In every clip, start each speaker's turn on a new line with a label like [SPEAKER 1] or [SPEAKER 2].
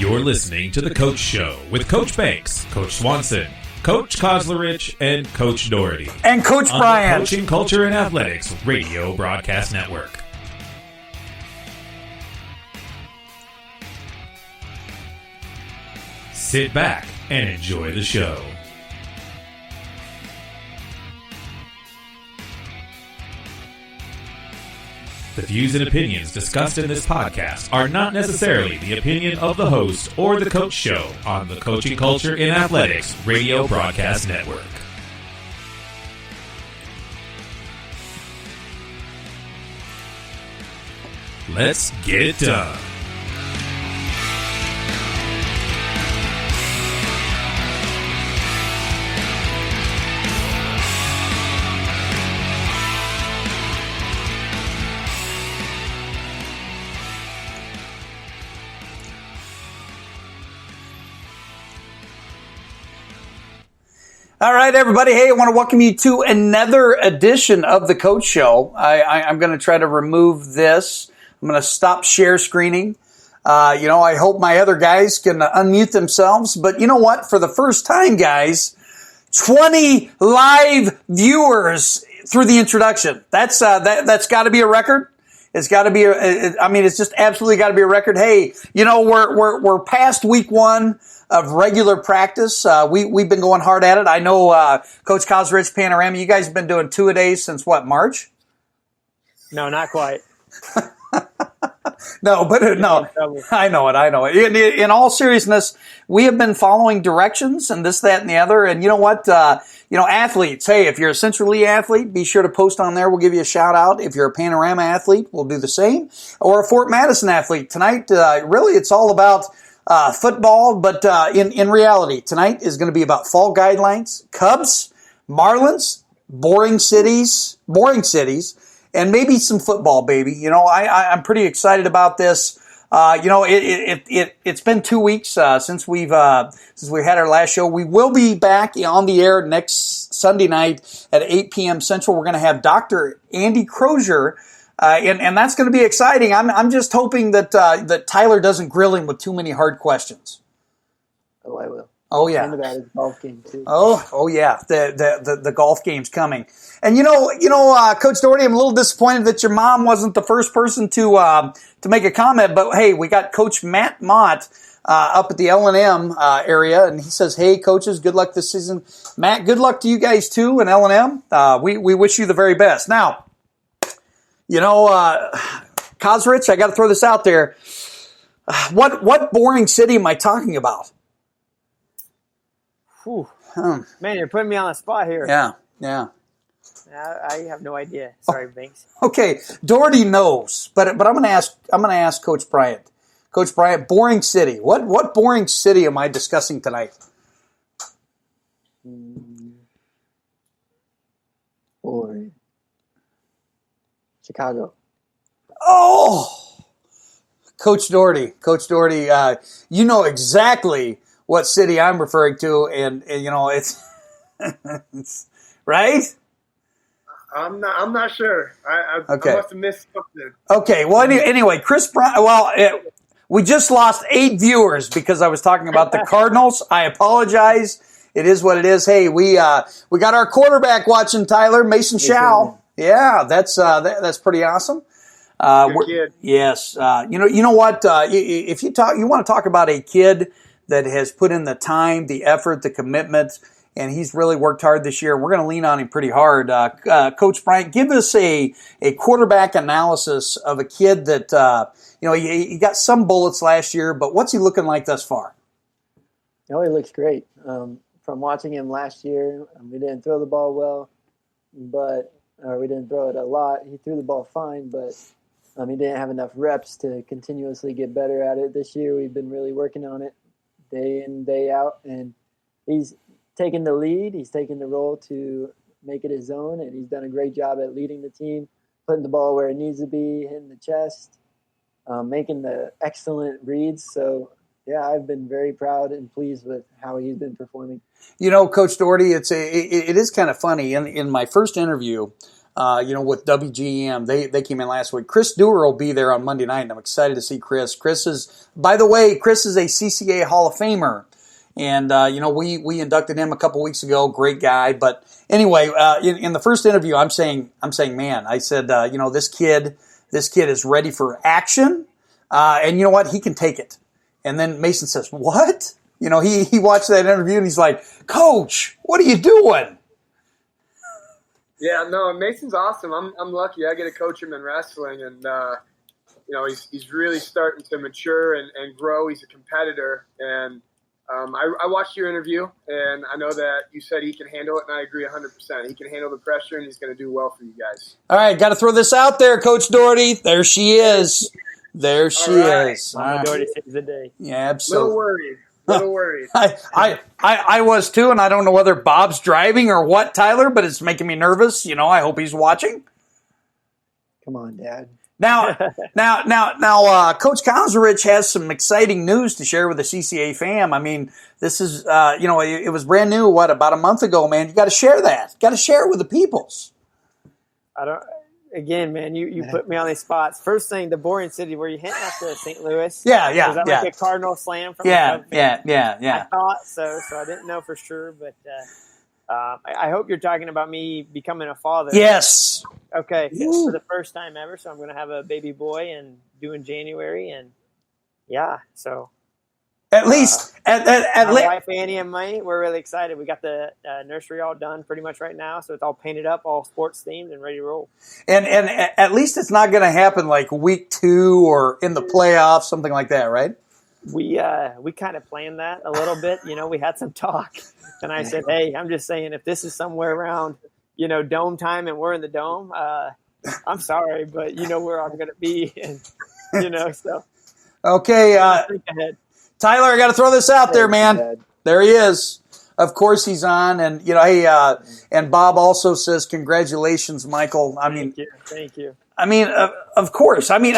[SPEAKER 1] You're listening to The Coach Show with Coach Banks, Coach Swanson, Coach Kozlerich, and Coach Doherty.
[SPEAKER 2] And Coach
[SPEAKER 1] on
[SPEAKER 2] Bryant.
[SPEAKER 1] The Coaching Culture and Athletics Radio Broadcast Network. Sit back and enjoy the show. The views and opinions discussed in this podcast are not necessarily the opinion of the host or the Coach Show on the Coaching Culture in Athletics Radio Broadcast Network. Let's get it done.
[SPEAKER 2] All right, everybody. Hey, I want to welcome you to another edition of the Coach Show. I'm going to try to remove this. I'm going to stop share screening. I hope my other guys can unmute themselves. But you know what? For the first time, guys, 20 live viewers through the introduction. That's got to be a record. It's got to be. It's just absolutely got to be a record. Hey, we're past week one of regular practice. We've been going hard at it. I know Coach Kozlerich, Panorama, you guys have been doing 2-a-days since what, March?
[SPEAKER 3] No, not quite.
[SPEAKER 2] No, I know it. In all seriousness, we have been following directions and this, that, and the other. And you know what? Athletes, hey, if you're a Central Lee athlete, be sure to post on there. We'll give you a shout out. If you're a Panorama athlete, we'll do the same. Or a Fort Madison athlete. Tonight, really, it's all about football, but in reality, tonight is going to be about fall guidelines, Cubs, Marlins, boring cities, and maybe some football, baby. I'm pretty excited about this. It's been 2 weeks since we had our last show. We will be back on the air next Sunday night at 8 p.m. Central. We're going to have Dr. Andy Crozier. And that's going to be exciting. I'm just hoping that Tyler doesn't grill him with too many hard questions.
[SPEAKER 3] Oh, I will.
[SPEAKER 2] Oh yeah.
[SPEAKER 3] And about his golf game too.
[SPEAKER 2] Oh yeah. The golf game's coming. And Coach Doherty, I'm a little disappointed that your mom wasn't the first person to make a comment. But hey, we got Coach Matt Mott up at the L&M area, and he says, "Hey, coaches, good luck this season." Matt, good luck to you guys too in L&M. We wish you the very best. Now, Kozlerich, I got to throw this out there. What boring city am I talking about?
[SPEAKER 3] Whew. Man, you're putting me on the spot here.
[SPEAKER 2] Yeah.
[SPEAKER 3] I have no idea. Sorry, Banks.
[SPEAKER 2] Okay, Doherty knows, but I'm going to ask Coach Bryant. Coach Bryant, boring city. What boring city am I discussing tonight?
[SPEAKER 3] Boring. Chicago.
[SPEAKER 2] Oh, Coach Doherty, you know exactly what city I'm referring to, and it's, it's right.
[SPEAKER 4] I'm not sure. I
[SPEAKER 2] Okay.
[SPEAKER 4] I must have missed something.
[SPEAKER 2] Okay. Well, anyway, Chris Bryant. Well, we just lost 8 viewers because I was talking about the Cardinals. I apologize. It is what it is. Hey, we got our quarterback watching, Tyler Mason Schau. Yeah, that's pretty awesome.
[SPEAKER 4] Good kid.
[SPEAKER 2] Yes. You know what? If you want to talk about a kid that has put in the time, the effort, the commitment, and he's really worked hard this year. We're going to lean on him pretty hard. Coach Bryant, give us a quarterback analysis of a kid that he got some bullets last year, but what's he looking like thus far?
[SPEAKER 3] He looks great. From watching him last year, we didn't throw the ball well, we didn't throw it a lot. He threw the ball fine, but he didn't have enough reps to continuously get better at it. This year, we've been really working on it day in, day out, and he's taken the lead. He's taken the role to make it his own, and he's done a great job at leading the team, putting the ball where it needs to be, hitting the chest, making the excellent reads. So, yeah, I've been very proud and pleased with how he's been performing.
[SPEAKER 2] Coach Doherty, it is kind of funny. In my first interview, with WGEM. They came in last week. Chris Dewar will be there on Monday night, and I'm excited to see Chris. By the way, Chris is a CCA Hall of Famer. And, we inducted him a couple weeks ago. Great guy. But anyway, in the first interview, I'm saying, man, I said, this kid is ready for action. And you know what? He can take it. And then Mason says, what? He watched that interview and he's like, Coach, what are you doing?
[SPEAKER 4] Yeah, no, Mason's awesome. I'm lucky. I get to coach him in wrestling, and he's really starting to mature and grow. He's a competitor, and I watched your interview, and I know that you said he can handle it, and I agree 100%. He can handle the pressure, and he's going to do well for you guys.
[SPEAKER 2] All right, got to throw this out there, Coach Doherty. There she is. There she is.
[SPEAKER 3] Mama Doherty saves the day.
[SPEAKER 2] Yeah, absolutely.
[SPEAKER 4] Little worried.
[SPEAKER 2] I was too, and I don't know whether Bob's driving or what, Tyler, but it's making me nervous. I hope he's watching.
[SPEAKER 3] Come on, Dad.
[SPEAKER 2] Now, Coach Kouserich has some exciting news to share with the CCA fam. I mean, this is, it was brand new, about a month ago, man. You got to share that. Got to share it with the peoples.
[SPEAKER 3] Again, man, you put me on these spots. First thing, the boring city. Were you hitting after St. Louis?
[SPEAKER 2] Yeah.
[SPEAKER 3] Was that like a Cardinal slam from
[SPEAKER 2] Yeah.
[SPEAKER 3] I thought so I didn't know for sure, but I hope you're talking about me becoming a father.
[SPEAKER 2] Yes.
[SPEAKER 3] Okay, for the first time ever. So I'm going to have a baby boy and due in January, and so.
[SPEAKER 2] At least,
[SPEAKER 3] my wife Annie and me, we're really excited. We got the nursery all done pretty much right now, so it's all painted up, all sports themed, and ready to roll. And
[SPEAKER 2] at least it's not going to happen like week 2 or in the playoffs, something like that, right?
[SPEAKER 3] We kind of planned that a little bit. We had some talk, and I said, "Hey, I'm just saying, if this is somewhere around, dome time, and we're in the dome, I'm sorry, but where I'm going to be, and so."
[SPEAKER 2] Okay.
[SPEAKER 3] Think ahead.
[SPEAKER 2] Tyler, I got to throw this out there, man. There he is. Of course he's on. And, and Bob also says, congratulations, Michael.
[SPEAKER 3] Thank you.
[SPEAKER 2] I mean, of course. I mean,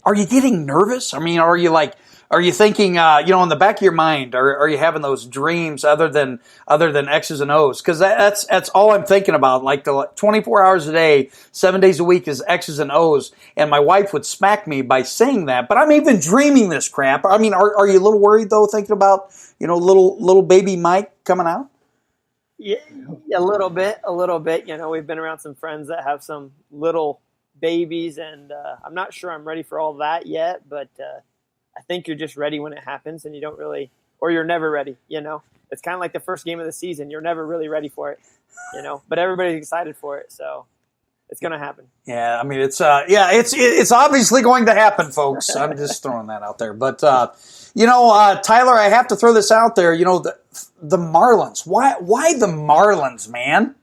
[SPEAKER 2] are you getting nervous? I mean, are you thinking, in the back of your mind, are you having those dreams other than X's and O's? Because that's all I'm thinking about. Like the 24 hours a day, 7 days a week is X's and O's. And my wife would smack me by saying that. But I'm even dreaming this crap. I mean, are you a little worried though, thinking about little baby Mike coming out?
[SPEAKER 3] Yeah, a little bit. We've been around some friends that have some little babies, and I'm not sure I'm ready for all that yet, but I think you're just ready when it happens, and you don't really, or you're never ready, It's kind of like the first game of the season. You're never really ready for it, but everybody's excited for it, so it's going to happen. Yeah, I mean, it's obviously going to happen, folks. I'm just throwing that out there. But, Tyler, I have to throw this out there. The Marlins. Why the Marlins, man?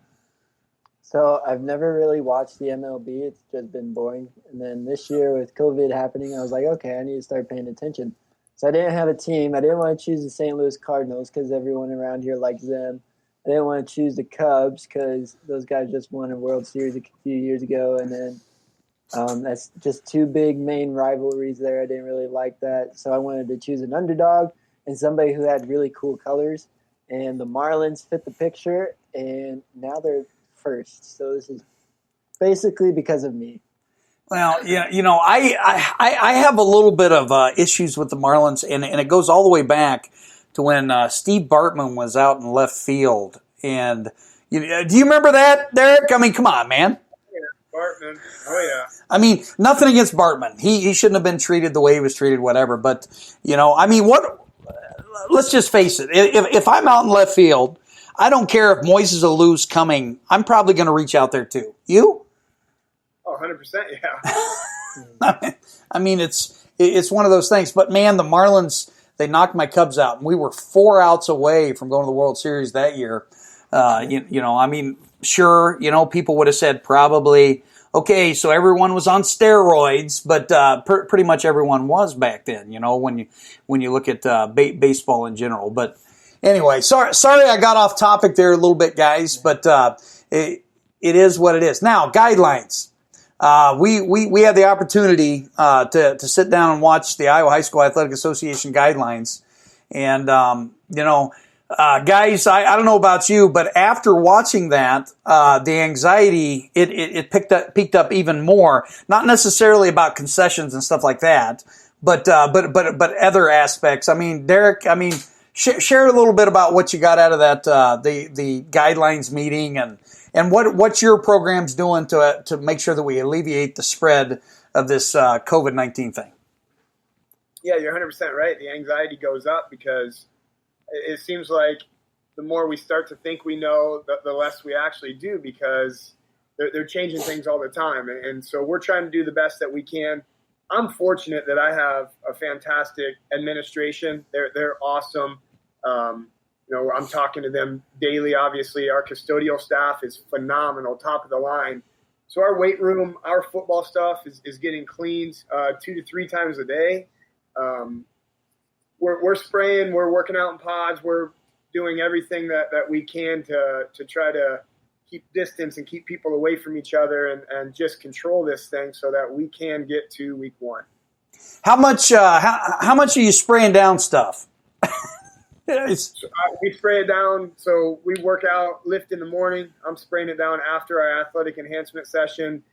[SPEAKER 3] So I've never really watched the MLB. It's just been boring. And then this year with COVID happening, I was like, okay, I need to start paying attention. So I didn't have a team. I didn't want to choose the St. Louis Cardinals because everyone around here likes them. I didn't want to choose the Cubs because those guys just won a World Series a few years ago. And then that's just two big main rivalries there. I didn't really like that. So I wanted to choose an underdog and somebody who had really cool colors. And the Marlins fit the picture, and now they're first. So this is basically because of me. Well, I have a little bit of issues with the Marlins, and it goes all the way back to when Steve Bartman was out in left field. And do you remember that, Derek? I mean, come on, man.
[SPEAKER 4] Yeah, Bartman. Oh, yeah.
[SPEAKER 2] I mean, nothing against Bartman. He shouldn't have been treated the way he was treated, whatever. But, let's just face it. If I'm out in left field, I don't care if Moises Alou's coming. I'm probably going to reach out there too. You?
[SPEAKER 4] Oh, 100%, yeah.
[SPEAKER 2] I mean, it's one of those things. But, man, the Marlins, they knocked my Cubs out. And we were 4 outs away from going to the World Series that year. Sure, people would have said probably, okay, so everyone was on steroids, but pretty much everyone was back then, when you look at baseball in general. But anyway, sorry I got off topic there a little bit, guys, but it is what it is. Now, guidelines. We had the opportunity to sit down and watch the Iowa High School Athletic Association guidelines. And, Guys, I don't know about you, but after watching that, the anxiety, it peaked up even more. Not necessarily about concessions and stuff like that, but other aspects. I mean, Derek, share a little bit about what you got out of that, the guidelines meeting and what your program's doing to make sure that we alleviate the spread of this COVID-19 thing.
[SPEAKER 4] Yeah, you're 100% right. The anxiety goes up because it seems like the more we start to think we know, the less we actually do, because they're changing things all the time. And so we're trying to do the best that we can. I'm fortunate that I have a fantastic administration. They're awesome. I'm talking to them daily. Obviously, our custodial staff is phenomenal, top of the line. So our weight room, our football stuff is getting cleaned 2 to 3 times a day. We're spraying, we're working out in pods, we're doing everything that we can to try to keep distance and keep people away from each other and just control this thing so that we can get to week 1.
[SPEAKER 2] How much are you spraying down stuff?
[SPEAKER 4] We spray it down. So we work out, lift in the morning. I'm spraying it down after our athletic enhancement session.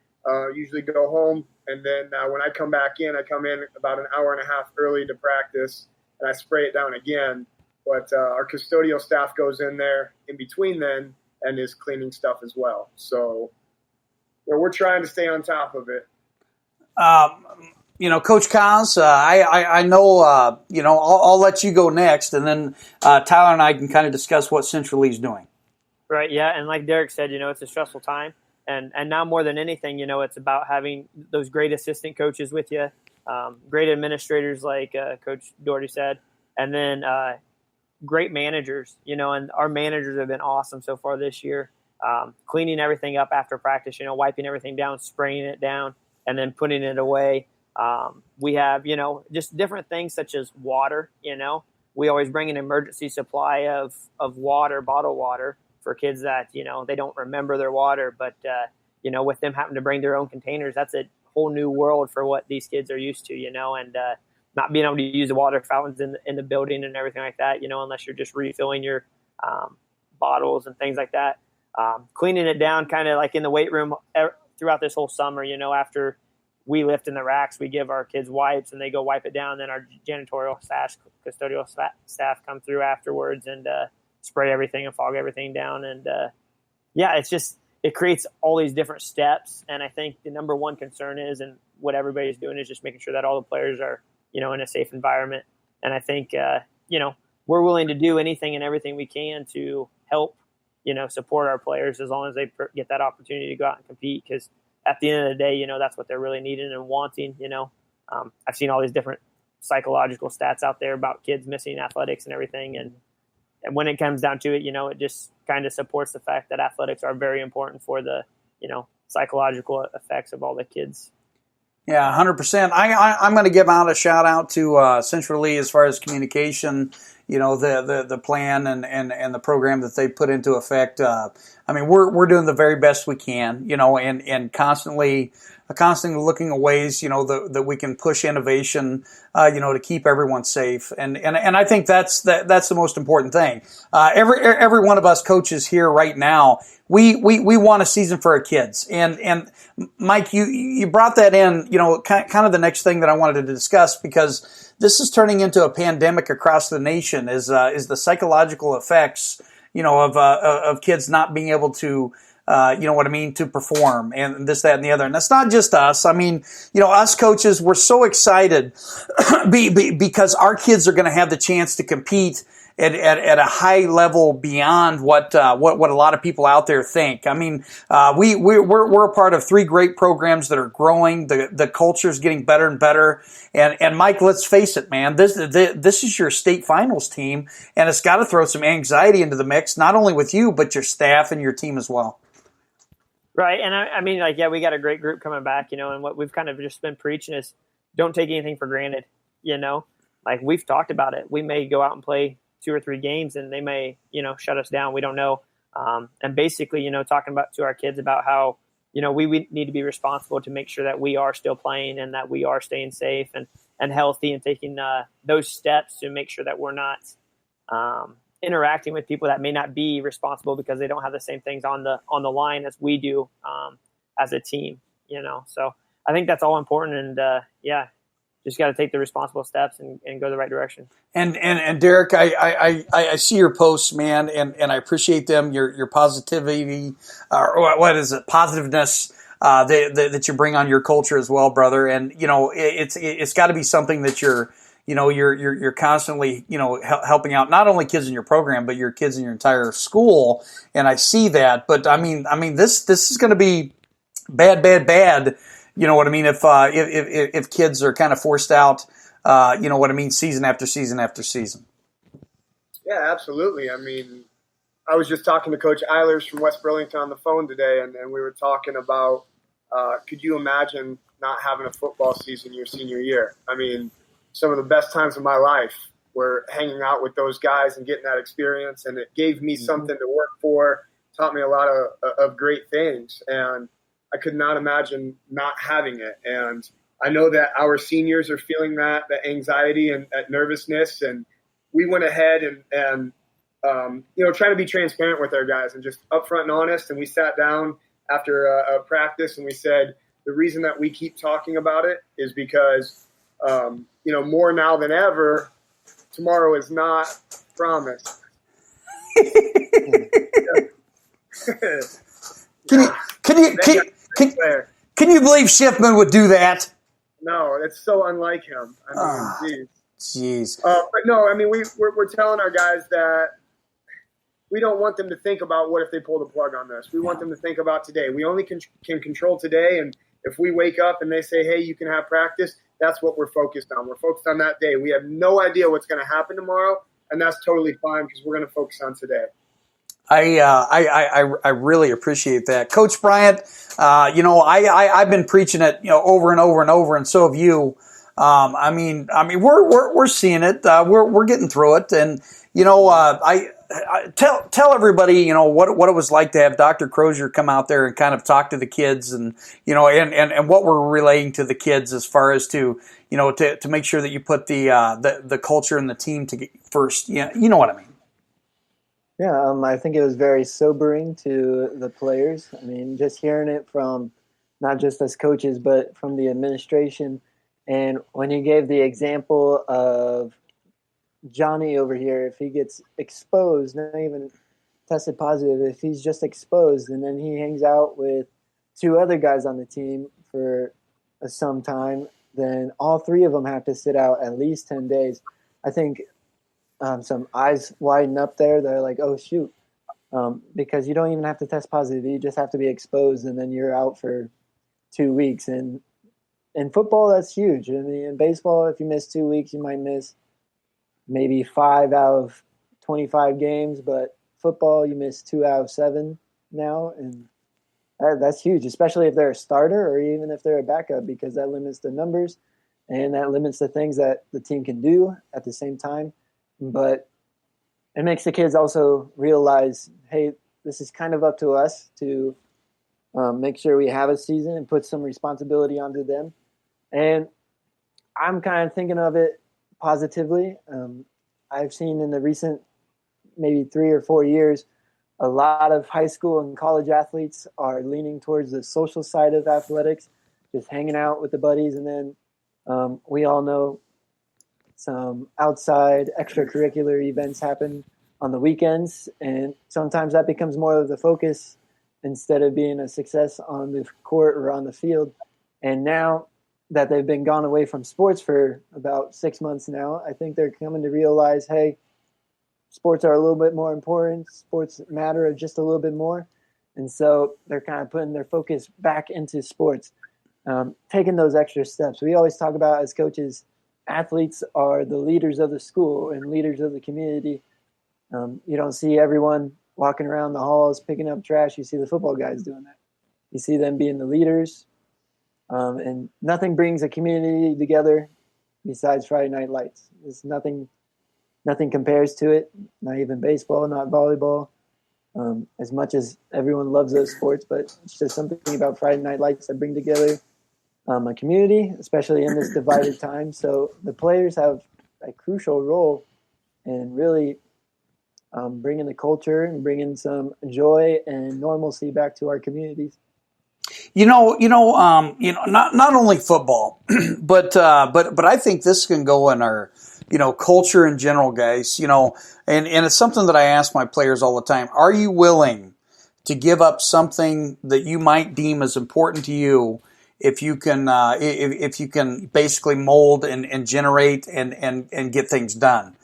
[SPEAKER 4] Usually go home, and then when I come back in, I come in about an hour and a half early to practice, and I spray it down again. But our custodial staff goes in there in between then and is cleaning stuff as well. So we're trying to stay on top of it.
[SPEAKER 2] Coach Kaz, I know, I'll let you go next, and then Tyler and I can kind of discuss what Central Lee's doing.
[SPEAKER 5] Right, yeah, and like Derek said, it's a stressful time. And now more than anything, it's about having those great assistant coaches with you, great administrators like Coach Doherty said, and then great managers, and our managers have been awesome so far this year, cleaning everything up after practice, wiping everything down, spraying it down, and then putting it away. We have, just different things such as water, we always bring an emergency supply of water, bottled water, for kids that, they don't remember their water, but, with them having to bring their own containers, that's a whole new world for what these kids are used to, and not being able to use the water fountains in the building and everything like that, unless you're just refilling your bottles and things like that. Cleaning it down kind of like in the weight room throughout this whole summer, after we lift in the racks, we give our kids wipes and they go wipe it down. Then our janitorial staff, custodial staff come through afterwards and spray everything and fog everything down. And it creates all these different steps. And I think the number one concern is, and what everybody's doing is just making sure that all the players are, in a safe environment. And I think, we're willing to do anything and everything we can to help, support our players as long as they get that opportunity to go out and compete. Because at the end of the day, that's what they're really needing and wanting, I've seen all these different psychological stats out there about kids missing athletics and everything. And when it comes down to it, it just kind of supports the fact that athletics are very important for the, psychological effects of all the kids.
[SPEAKER 2] Yeah, 100%. I'm going to give out a shout out to Central Lee as far as communication, the plan and the program that they put into effect. We're doing the very best we can, and constantly looking at ways, that we can push innovation, to keep everyone safe. And I think that's the most important thing. Every one of us coaches here right now, we want a season for our kids. And Mike, you brought that in, kind of the next thing that I wanted to discuss, because this is turning into a pandemic across the nation, is the psychological effects, of kids not being able to, to perform and this, that, and the other. And that's not just us. Us coaches, we're so excited because our kids are going to have the chance to compete at a high level beyond what a lot of people out there think. We're a part of 3 great programs that are growing. The culture is getting better and better. And Mike, let's face it, man, this is your state finals team, and it's got to throw some anxiety into the mix, not only with you, but your staff and your team as well.
[SPEAKER 5] Right. And we got a great group coming back, and what we've kind of just been preaching is don't take anything for granted, we've talked about it. We may go out and play 2 or 3 games and they may, shut us down. We don't know. And basically, talking to our kids about how, we need to be responsible to make sure that we are still playing and that we are staying safe and healthy and taking those steps to make sure that we're not, interacting with people that may not be responsible because they don't have the same things on the line as we do as a team, So I think that's all important, and just got to take the responsible steps and go the right direction.
[SPEAKER 2] And Derek, I see your posts, man, and I appreciate them. Your positivity, or what is it? Positiveness that you bring on your culture as well, brother. And it's got to be something that you're constantly helping out not only kids in your program but your kids in your entire school. And I see that. But I mean this is going to be bad. You know what I mean? If kids are kind of forced out, season after season after season.
[SPEAKER 4] Yeah, absolutely. I mean, I was just talking to Coach Eilers from West Burlington on the phone today, and we were talking about, could you imagine not having a football season your senior year? I mean, some of the best times of my life were hanging out with those guys and getting that experience, and it gave me something to work for, taught me a lot of great things, and I could not imagine not having it. And I know that our seniors are feeling that anxiety and that nervousness. And we went ahead and trying to be transparent with our guys and just upfront and honest. And we sat down after a practice and we said, the reason that we keep talking about it is because, more now than ever, tomorrow is not promised.
[SPEAKER 2] Can you believe Schiffman would do that?
[SPEAKER 4] No, it's so unlike him. I mean,
[SPEAKER 2] jeez.
[SPEAKER 4] But no, I mean, we're telling our guys that we don't want them to think about what if they pull the plug on this. We want them to think about today. We only can control today, and if we wake up and they say, hey, you can have practice, that's what we're focused on. We're focused on that day. We have no idea what's going to happen tomorrow, and that's totally fine because we're going to focus on today.
[SPEAKER 2] I really appreciate that, Coach Bryant. I've been preaching it, over and over and over, and so have you. We're seeing it. We're getting through it, and I tell everybody, what it was like to have Dr. Crozier come out there and kind of talk to the kids, and and what we're relaying to the kids as far as to make sure that you put the culture and the team first. You know what I mean.
[SPEAKER 3] Yeah, I think it was very sobering to the players. I mean, just hearing it from not just us coaches, but from the administration. And when he gave the example of Johnny over here, if he gets exposed, not even tested positive, if he's just exposed and then he hangs out with two other guys on the team for some time, then all three of them have to sit out at least 10 days. I think some eyes widen up there. They're like, oh, shoot. Because you don't even have to test positive. You just have to be exposed, and then you're out for 2 weeks. And in football, that's huge. I mean, in baseball, if you miss 2 weeks, you might miss maybe 5 out of 25 games. But football, you miss 2 out of 7 now. And that's huge, especially if they're a starter or even if they're a backup, because that limits the numbers and that limits the things that the team can do at the same time. But it makes the kids also realize, hey, this is kind of up to us to make sure we have a season and put some responsibility onto them. And I'm kind of thinking of it positively. I've seen in the recent maybe 3 or 4 years, a lot of high school and college athletes are leaning towards the social side of athletics, just hanging out with the buddies. And then we all know some outside extracurricular events happen on the weekends, and sometimes that becomes more of the focus instead of being a success on the court or on the field. And now that they've been gone away from sports for about 6 months now, I think they're coming to realize, hey, sports are a little bit more important. Sports matter just a little bit more. And so they're kind of putting their focus back into sports, taking those extra steps. We always talk about as coaches, athletes are the leaders of the school and leaders of the community. You don't see everyone walking around the halls picking up trash. You see the football guys doing that. You see them being the leaders. And nothing brings a community together besides Friday Night Lights. There's nothing compares to it, not even baseball, not volleyball. As much as everyone loves those sports, but it's just something about Friday Night Lights that bring together a community, especially in this divided time. So the players have a crucial role in really bringing the culture and bringing some joy and normalcy back to our communities.
[SPEAKER 2] Not only football, but I think this can go in our, culture in general, guys. And it's something that I ask my players all the time. Are you willing to give up something that you might deem as important to you if you can basically mold and generate and get things done?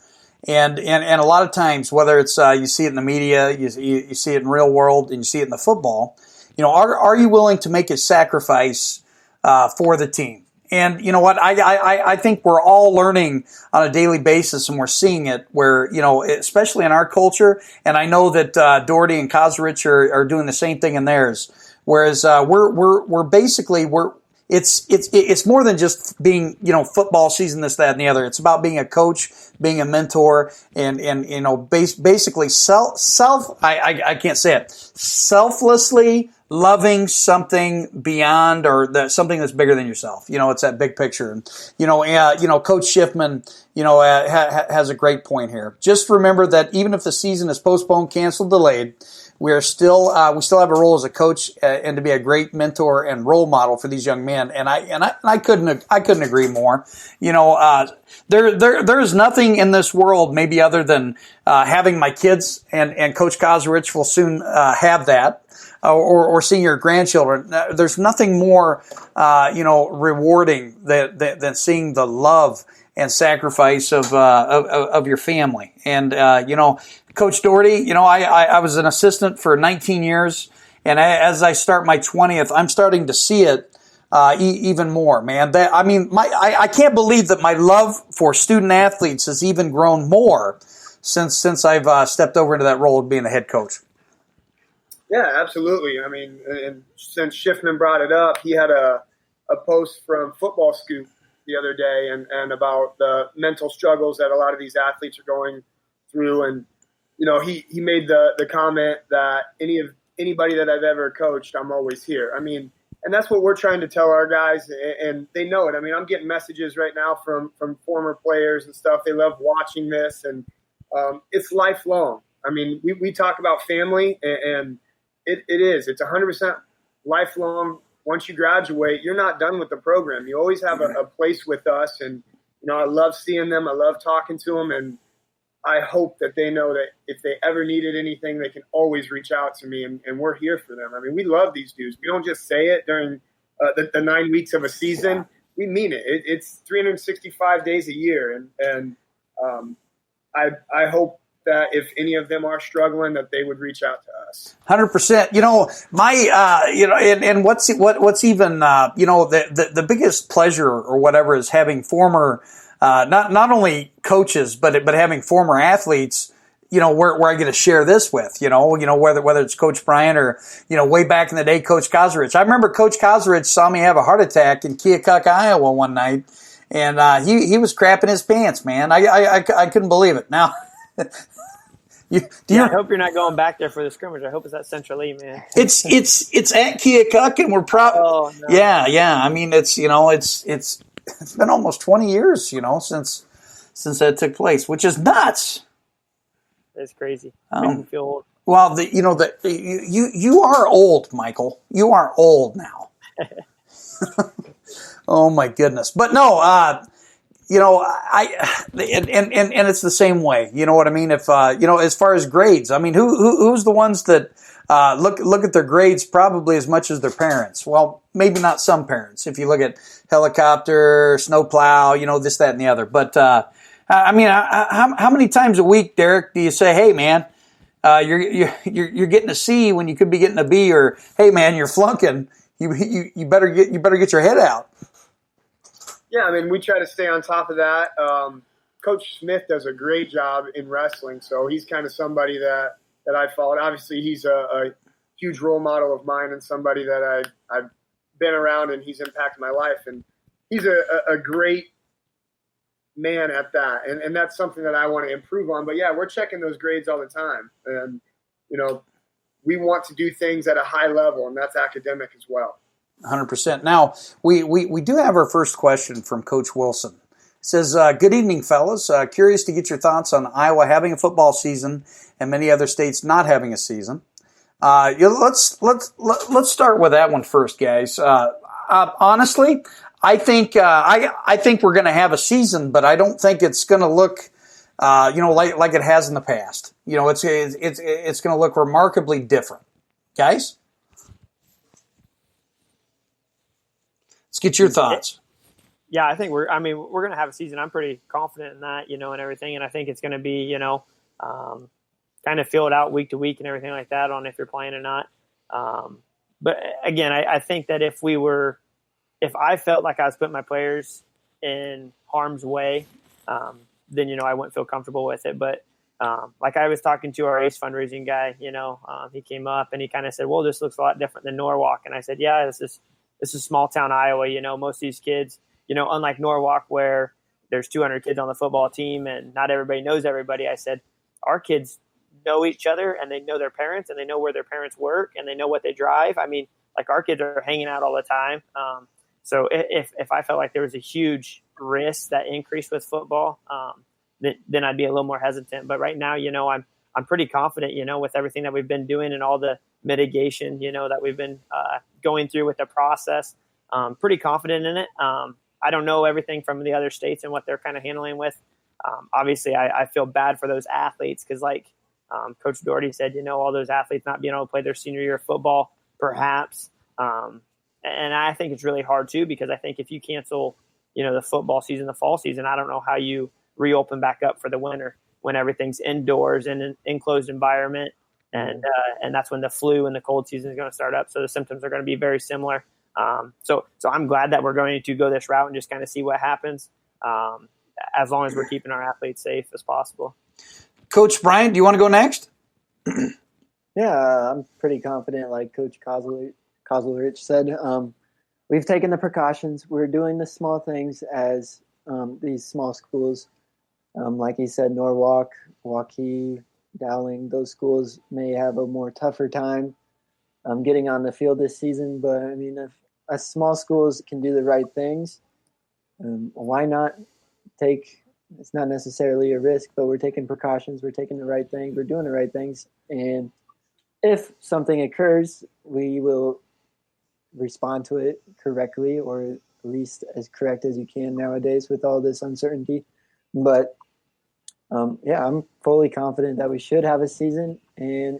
[SPEAKER 2] And a lot of times, whether it's you see it in the media, you see it in real world, and you see it in the football. Are you willing to make a sacrifice for the team? And you know what? I think we're all learning on a daily basis, and we're seeing it where, especially in our culture, and I know that Doherty and Kosrich are doing the same thing in theirs. Whereas we're basically it's more than just being, football season, this, that, and the other. It's about being a coach, being a mentor, and basically I can't say it, selflessly loving something beyond or something that's bigger than yourself. It's that big picture. And, Coach Schiffman, has a great point here. Just remember that even if the season is postponed, canceled, delayed, we still have a role as a coach and to be a great mentor and role model for these young men. And I couldn't agree more. There is nothing in this world maybe other than having my kids, and Coach Kosrich will soon have that. Or seeing your grandchildren. There's nothing more, rewarding than seeing the love and sacrifice of your family. And, Coach Doherty, I was an assistant for 19 years. And as I start my 20th, I'm starting to see it even more, man. I can't believe that my love for student athletes has even grown more since I've stepped over into that role of being a head coach.
[SPEAKER 4] Yeah, absolutely. I mean, and since Schiffman brought it up, he had a post from Football Scoop the other day and about the mental struggles that a lot of these athletes are going through. And, he made the comment that anybody that I've ever coached, I'm always here. I mean, and that's what we're trying to tell our guys, and they know it. I mean, I'm getting messages right now from former players and stuff. They love watching this, and it's lifelong. I mean, we talk about family, and it is. It's 100% lifelong. Once you graduate, you're not done with the program. You always have a place with us. And, I love seeing them. I love talking to them. And I hope that they know that if they ever needed anything, they can always reach out to me. And we're here for them. I mean, we love these dudes. We don't just say it during the 9 weeks of a season. We mean it. It's 365 days a year. And I hope that if any of them are struggling, that they would reach out to us.
[SPEAKER 2] 100%. And what's even, the biggest pleasure or whatever is having former, not only coaches, but having former athletes, where I get to share this with, whether it's Coach Bryant or, way back in the day, Coach Kosrich. I remember Coach Kosrich saw me have a heart attack in Keokuk, Iowa one night, and he was crapping his pants, man. I couldn't believe it. Now,
[SPEAKER 5] I hope you're not going back there for the scrimmage. I hope it's at Central E, man.
[SPEAKER 2] It's at Keokuk, and we're probably yeah. I mean, it's been almost 20 years, since that took place, which is nuts.
[SPEAKER 5] It's crazy. Makes me feel old.
[SPEAKER 2] Well, you are old, Michael. You are old now. Oh my goodness! But no, and it's the same way. You know what I mean? If as far as grades, I mean, who's the ones that look at their grades probably as much as their parents? Well, maybe not some parents. If you look at helicopter, snowplow, this, that, and the other. But I mean, how many times a week, Derek, do you say, "Hey, man, you're getting a C when you could be getting a B," or "Hey, man, you're flunking. You better get your head out."
[SPEAKER 4] Yeah, I mean, we try to stay on top of that. Coach Smith does a great job in wrestling, so he's kind of somebody that I followed. Obviously, he's a huge role model of mine and somebody that I've been around, and he's impacted my life. And he's a great man at that, and that's something that I want to improve on. But, yeah, we're checking those grades all the time. And, we want to do things at a high level, and that's academic as well.
[SPEAKER 2] 100%. Now, we do have our first question from Coach Wilson. Says, good evening, fellas. Curious to get your thoughts on Iowa having a football season and many other states not having a season. Let's start with that one first, guys. Honestly, I think we're going to have a season, but I don't think it's going to look, like it has in the past. It's going to look remarkably different, guys. Let's get your thoughts.
[SPEAKER 5] Yeah, I think we're going to have a season. I'm pretty confident in that, and everything. And I think it's going to be, kind of feel it out week to week and everything like that on if you're playing or not. But again, I think that if I felt like I was putting my players in harm's way, then, I wouldn't feel comfortable with it. But like I was talking to our ACE fundraising guy, he came up and he kind of said, well, this looks a lot different than Norwalk. And I said, yeah, this is small town Iowa. Most of these kids, unlike Norwalk where there's 200 kids on the football team and not everybody knows everybody. I said, our kids know each other and they know their parents and they know where their parents work and they know what they drive. I mean, like our kids are hanging out all the time. So if I felt like there was a huge risk that increased with football, then I'd be a little more hesitant. But right now, I'm pretty confident, with everything that we've been doing and all the mitigation, that we've been going through with the process. Pretty confident in it. I don't know everything from the other states and what they're kind of handling with. Obviously, I feel bad for those athletes because, like Coach Doherty said, all those athletes not being able to play their senior year of football, perhaps. And I think it's really hard, too, because I think if you cancel, the football season, the fall season, I don't know how you reopen back up for the winter when everything's indoors in an enclosed environment. And that's when the flu and the cold season is going to start up. So the symptoms are going to be very similar. So I'm glad that we're going to go this route and just kind of see what happens as long as we're keeping our athletes safe as possible.
[SPEAKER 2] Coach Bryant, do you want to go next?
[SPEAKER 3] Yeah, I'm pretty confident, like Coach Kozlerich said. We've taken the precautions. We're doing the small things as these small schools. Like he said, Norwalk, Waukee, Dowling, those schools may have a more tougher time getting on the field this season. But, I mean, if us small schools can do the right things, why not take – it's not necessarily a risk, but we're taking precautions. We're taking the right things. We're doing the right things. And if something occurs, we will respond to it correctly, or at least as correct as you can nowadays with all this uncertainty. But, I'm fully confident that we should have a season. And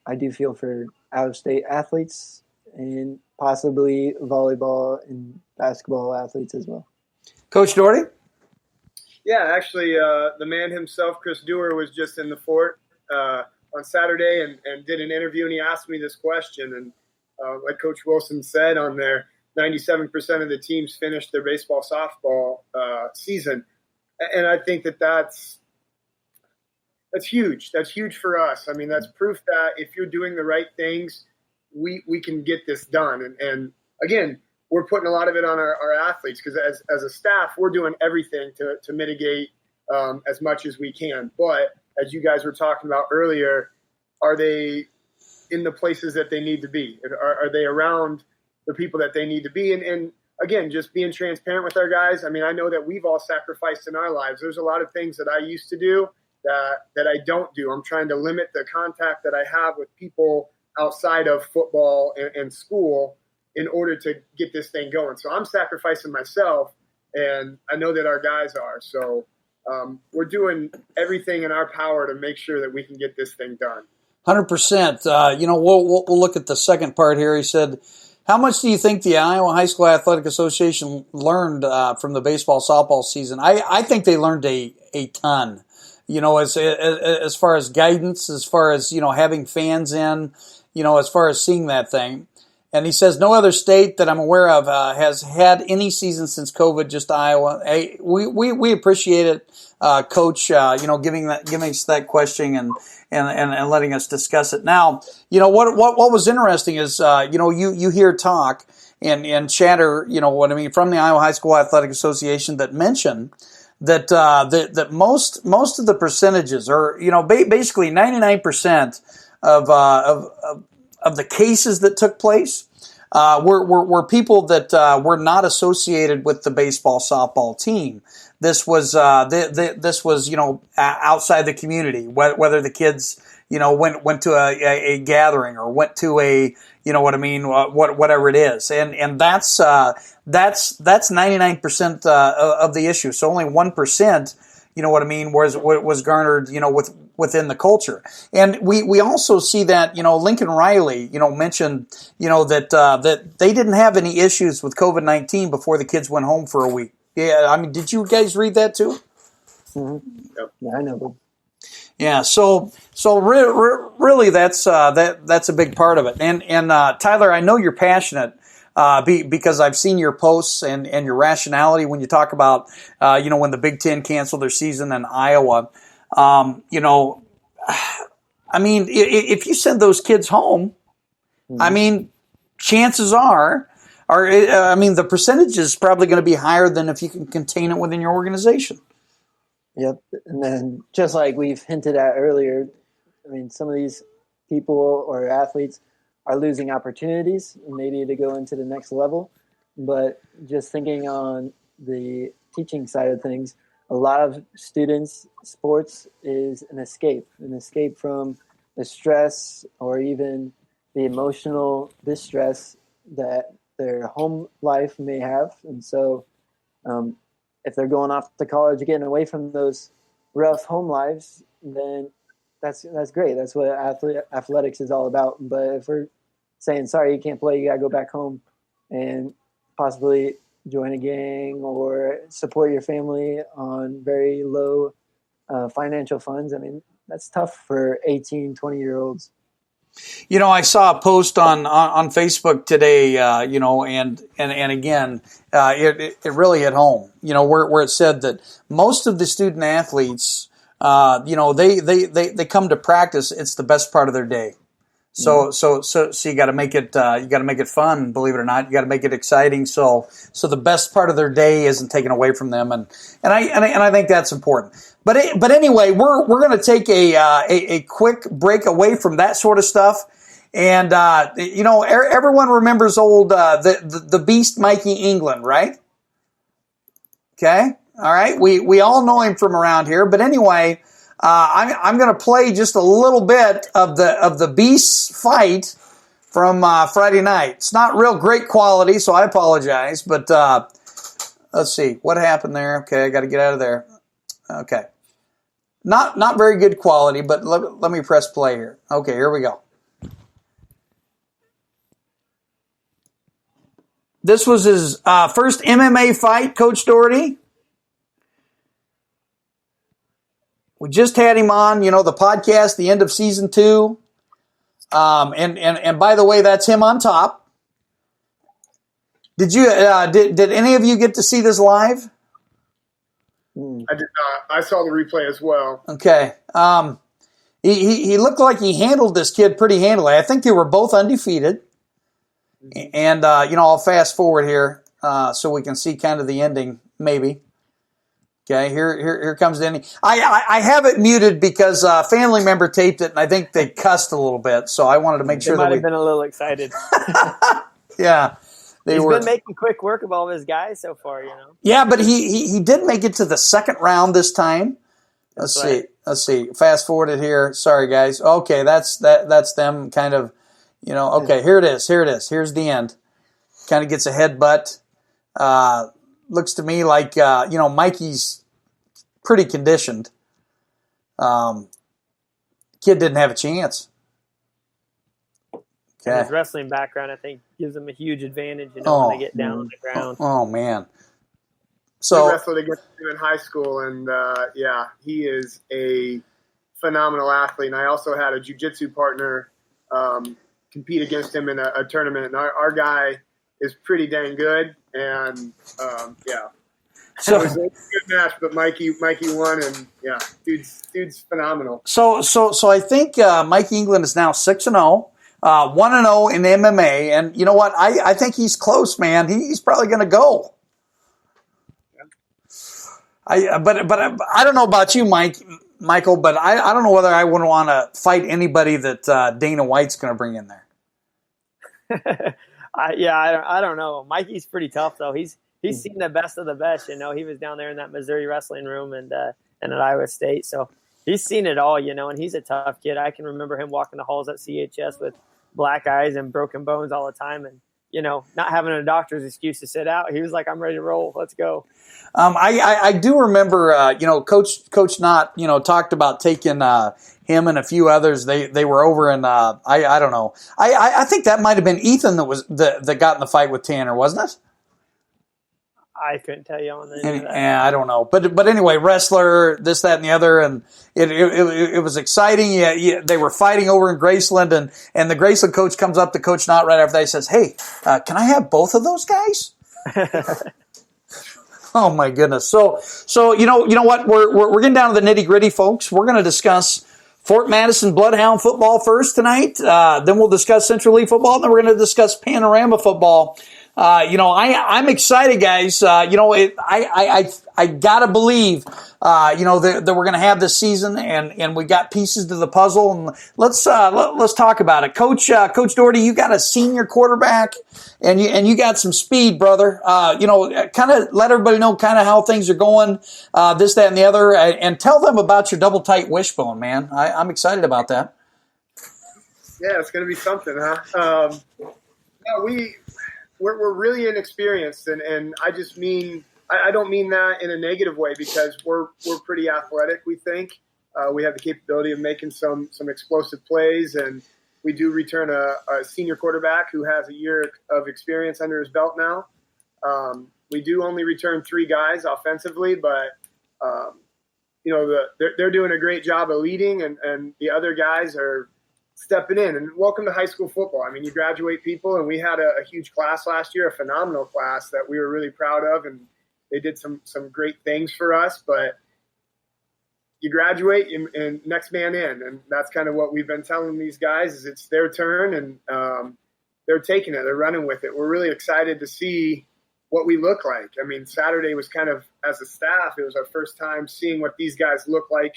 [SPEAKER 3] I do feel for out-of-state athletes and possibly volleyball and basketball athletes as well.
[SPEAKER 2] Coach Doherty?
[SPEAKER 4] Yeah, actually, the man himself, Chris Dewar, was just in the fort on Saturday and did an interview, and he asked me this question. And like Coach Wilson said on there, 97% of the teams finished their baseball, softball season. And I think that's huge. That's huge for us. I mean, that's proof that if you're doing the right things, we can get this done. And again, we're putting a lot of it on our athletes because as a staff, we're doing everything to mitigate as much as we can. But as you guys were talking about earlier, are they in the places that they need to be? Are they around the people that they need to be? And again, just being transparent with our guys. I mean, I know that we've all sacrificed in our lives. There's a lot of things that I used to do that I don't do. I'm trying to limit the contact that I have with people outside of football and school in order to get this thing going. So I'm sacrificing myself, and I know that our guys are. So we're doing everything in our power to make sure that we can get this thing done.
[SPEAKER 2] 100%. We'll look at the second part here. He said, how much do you think the Iowa High School Athletic Association learned from the baseball softball season? I think they learned a ton. As far as guidance, as far as having fans in, as far as seeing that thing. And he says no other state that I'm aware of has had any season since COVID. Just Iowa. Hey, we appreciate it, Coach. Giving us that question and letting us discuss it. Now, what was interesting is you hear talk and chatter. From the Iowa High School Athletic Association that mention that most of the percentages are basically 99% of the cases that took place were people that were not associated with the baseball softball team. This was this was outside the community. Whether the kids went to a gathering or went to a whatever it is, and that's 99% of the issue. So only 1%, was garnered within the culture. And we also see that Lincoln Riley mentioned that they didn't have any issues with COVID-19 before the kids went home for a week. Yeah, I mean, did you guys read that too?
[SPEAKER 3] Mm-hmm. Yep. Yeah, I know.
[SPEAKER 2] Yeah, so really that's a big part of it. And Tyler, I know you're passionate because I've seen your posts and your rationality when you talk about when the Big Ten canceled their season in Iowa. I mean, if you send those kids home, mm-hmm. I mean, chances are the percentage is probably going to be higher than if you can contain it within your organization.
[SPEAKER 3] Yep. And then just like we've hinted at earlier, I mean, some of these people or athletes are losing opportunities maybe to go into the next level. But just thinking on the teaching side of things, a lot of students, sports is an escape from the stress or even the emotional distress that their home life may have. And so if they're going off to college, getting away from those rough home lives, then that's great. That's what athletics is all about. But if we're saying, sorry, you can't play, you got to go back home and possibly join a gang or support your family on very low financial funds, I mean, that's tough for 18, 20-year-olds.
[SPEAKER 2] I saw a post on Facebook today, and again, it really hit home, where it said that most of the student athletes, they come to practice. It's the best part of their day. So you got to make it fun, believe it or not. You got to make it exciting. So the best part of their day isn't taken away from them. And I think that's important. But anyway, we're going to take a quick break away from that sort of stuff. And, everyone remembers old, the beast Mikey England, right? Okay. All right. We all know him from around here. But anyway, I'm going to play just a little bit of the Beast's fight from Friday night. It's not real great quality, so I apologize. But let's see what happened there. Okay, I got to get out of there. Okay, not very good quality, but let me press play here. Okay, here we go. This was his first MMA fight, Coach Doherty. We just had him on, the podcast, the end of season 2. And by the way, that's him on top. Did you did any of you get to see this live?
[SPEAKER 4] I did not. I saw the replay as well.
[SPEAKER 2] Okay. He looked like he handled this kid pretty handily. I think they were both undefeated. And I'll fast forward here so we can see kind of the ending, maybe. Okay, here comes the ending. I have it muted because a family member taped it, and I think they cussed a little bit. So I wanted to make sure
[SPEAKER 5] they might have been a little excited.
[SPEAKER 2] Yeah,
[SPEAKER 5] he's been making quick work of all of his guys so far,
[SPEAKER 2] Yeah, but he did make it to the second round this time. Let's see. Fast forward it here. Sorry, guys. Okay, that's them kind of. Okay, here it is. Here's the end. Kind of gets a headbutt. Looks to me like, Mikey's pretty conditioned. Kid didn't have a chance.
[SPEAKER 5] Okay. And his wrestling background, I think, gives him a huge advantage, when they get down on the ground.
[SPEAKER 2] Oh man. So
[SPEAKER 4] I wrestled against him in high school, and he is a phenomenal athlete. And I also had a jiu-jitsu partner compete against him in a tournament, and our guy is pretty dang good, and so it was a good match. But Mikey won, and dude's phenomenal.
[SPEAKER 2] So I think Mike England is now 6-0, 1-0 in MMA, and you know what? I think he's close, man. He's probably going to go. Yeah. But I don't know about you, Michael, but I don't know whether I would want to fight anybody that Dana White's going to bring in there.
[SPEAKER 5] I don't know. Mikey's pretty tough though. He's seen the best of the best. You know, he was down there in that Missouri wrestling room and at Iowa State, so he's seen it all. You know, and he's a tough kid. I can remember him walking the halls at CHS with black eyes and broken bones all the time, and you know, not having a doctor's excuse to sit out. He was like, "I'm ready to roll. Let's go."
[SPEAKER 2] I do remember, Coach Knott, talked about taking him and a few others. They were over in I don't know. I think that might have been Ethan that got in the fight with Tanner, wasn't it?
[SPEAKER 5] I couldn't tell you on that.
[SPEAKER 2] I don't know, but anyway, wrestler, this, that, and the other, and it was exciting. Yeah, they were fighting over in Graceland, and the Graceland coach comes up to Coach Knott right after that. He says, "Hey, can I have both of those guys?" Oh my goodness! So you know what? We're getting down to the nitty gritty, folks. We're going to discuss Fort Madison Bloodhound football first tonight. Then we'll discuss Central League football. And then we're going to discuss Panorama football. I'm excited, guys. I gotta believe, that we're gonna have this season, and we got pieces to the puzzle. And let's talk about it, Coach Doherty. You got a senior quarterback, and you got some speed, brother. Kind of let everybody know kind of how things are going, this, that, and the other, and tell them about your double tight wishbone, man. I'm excited about that.
[SPEAKER 4] Yeah, it's gonna be something, huh? We're really inexperienced, and I just mean I don't mean that in a negative way, because we're pretty athletic. We think we have the capability of making some explosive plays, and we do return a senior quarterback who has a year of experience under his belt now. We do only return 3 guys offensively, but they're doing a great job of leading, and the other guys are stepping in. And welcome to high school football. I mean, you graduate people, and we had a huge class last year, a phenomenal class that we were really proud of, and they did some great things for us. But you graduate and next man in, and that's kind of what we've been telling these guys, is it's their turn, and they're taking it, they're running with it. We're really excited to see what we look like. I mean, Saturday was kind of, as a staff, it was our first time seeing what these guys look like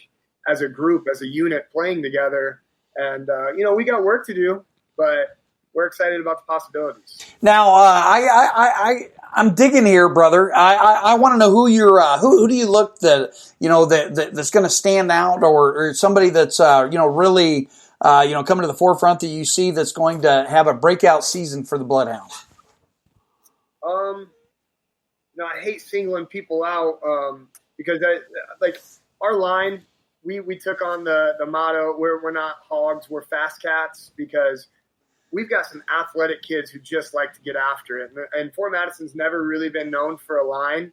[SPEAKER 4] as a group, as a unit playing together. And, we got work to do, but we're excited about the possibilities.
[SPEAKER 2] Now, I'm digging here, brother. I want to know who who do you look that's going to stand out, or somebody that's, really, coming to the forefront that you see that's going to have a breakout season for the Bloodhounds?
[SPEAKER 4] I hate singling people out, because our line, we took on the motto, we're not hogs, we're fast cats, because we've got some athletic kids who just like to get after it. And Fort Madison's never really been known for a line.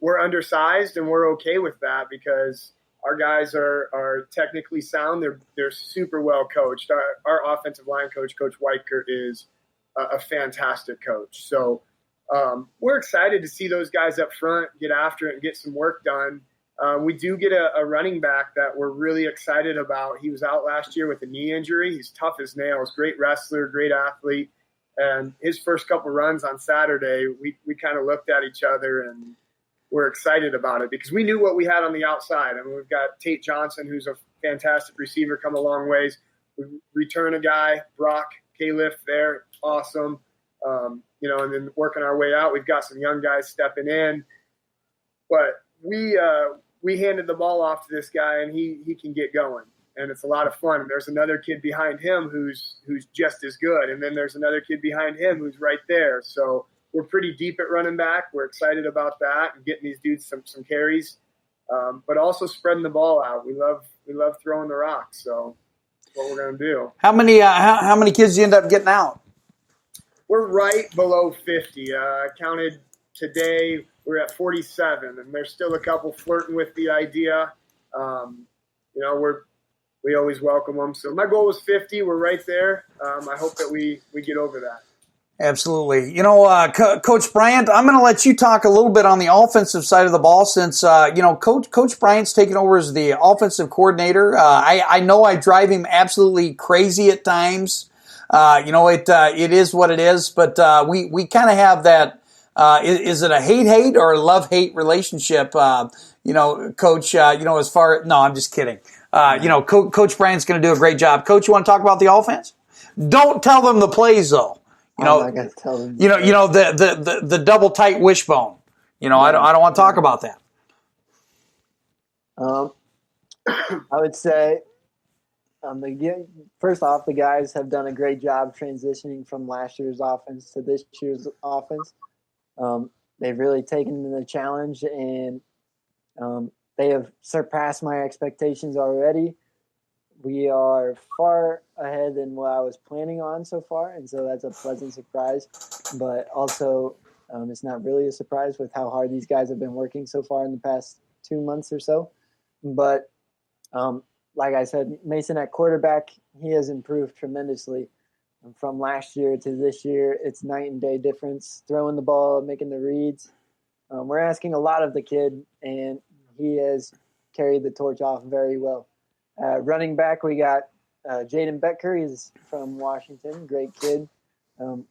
[SPEAKER 4] We're undersized, and we're okay with that, because our guys are technically sound. They're super well coached. Our offensive line coach, Coach Weichert, is a fantastic coach. So we're excited to see those guys up front get after it and get some work done. We do get a running back that we're really excited about. He was out last year with a knee injury. He's tough as nails, great wrestler, great athlete. And his first couple runs on Saturday, we kind of looked at each other and we're excited about it, because we knew what we had on the outside. I mean, we've got Tate Johnson, who's a fantastic receiver, come a long ways. We return a guy, Brock Califf there, awesome. And then working our way out, we've got some young guys stepping in. But we handed the ball off to this guy, and he can get going, and it's a lot of fun. And there's another kid behind him who's just as good, and then there's another kid behind him who's right there. So we're pretty deep at running back. We're excited about that and getting these dudes some carries, but also spreading the ball out. We love throwing the rock. So that's what we're going to do.
[SPEAKER 2] How many kids do you end up getting out?
[SPEAKER 4] We're right below 50. Counted today. We're at 47, and there's still a couple flirting with the idea. We always welcome them. So my goal was 50. We're right there. I hope that we get over that.
[SPEAKER 2] Absolutely. Coach Bryant, I'm going to let you talk a little bit on the offensive side of the ball, since, Coach Bryant's taken over as the offensive coordinator. I know I drive him absolutely crazy at times. It is what it is, but we kind of have that. Is it a hate or a love-hate relationship? Coach, no, I'm just kidding. Coach Bryant's going to do a great job. Coach, you want to talk about the offense? Don't tell them the plays, though. I'm
[SPEAKER 3] not going to tell them.
[SPEAKER 2] The double tight wishbone. I don't want to talk about that.
[SPEAKER 3] I would say, first off, the guys have done a great job transitioning from last year's offense to this year's offense. They've really taken the challenge, and they have surpassed my expectations already. We are far ahead than what I was planning on so far, and so that's a pleasant surprise. But also, it's not really a surprise with how hard these guys have been working so far in the past 2 months or so. But like I said, Mason at quarterback, he has improved tremendously. From last year to this year, it's night and day difference. Throwing the ball, making the reads. We're asking a lot of the kid, and he has carried the torch off very well. Running back, we got Jaden Betker. He's from Washington. Great kid.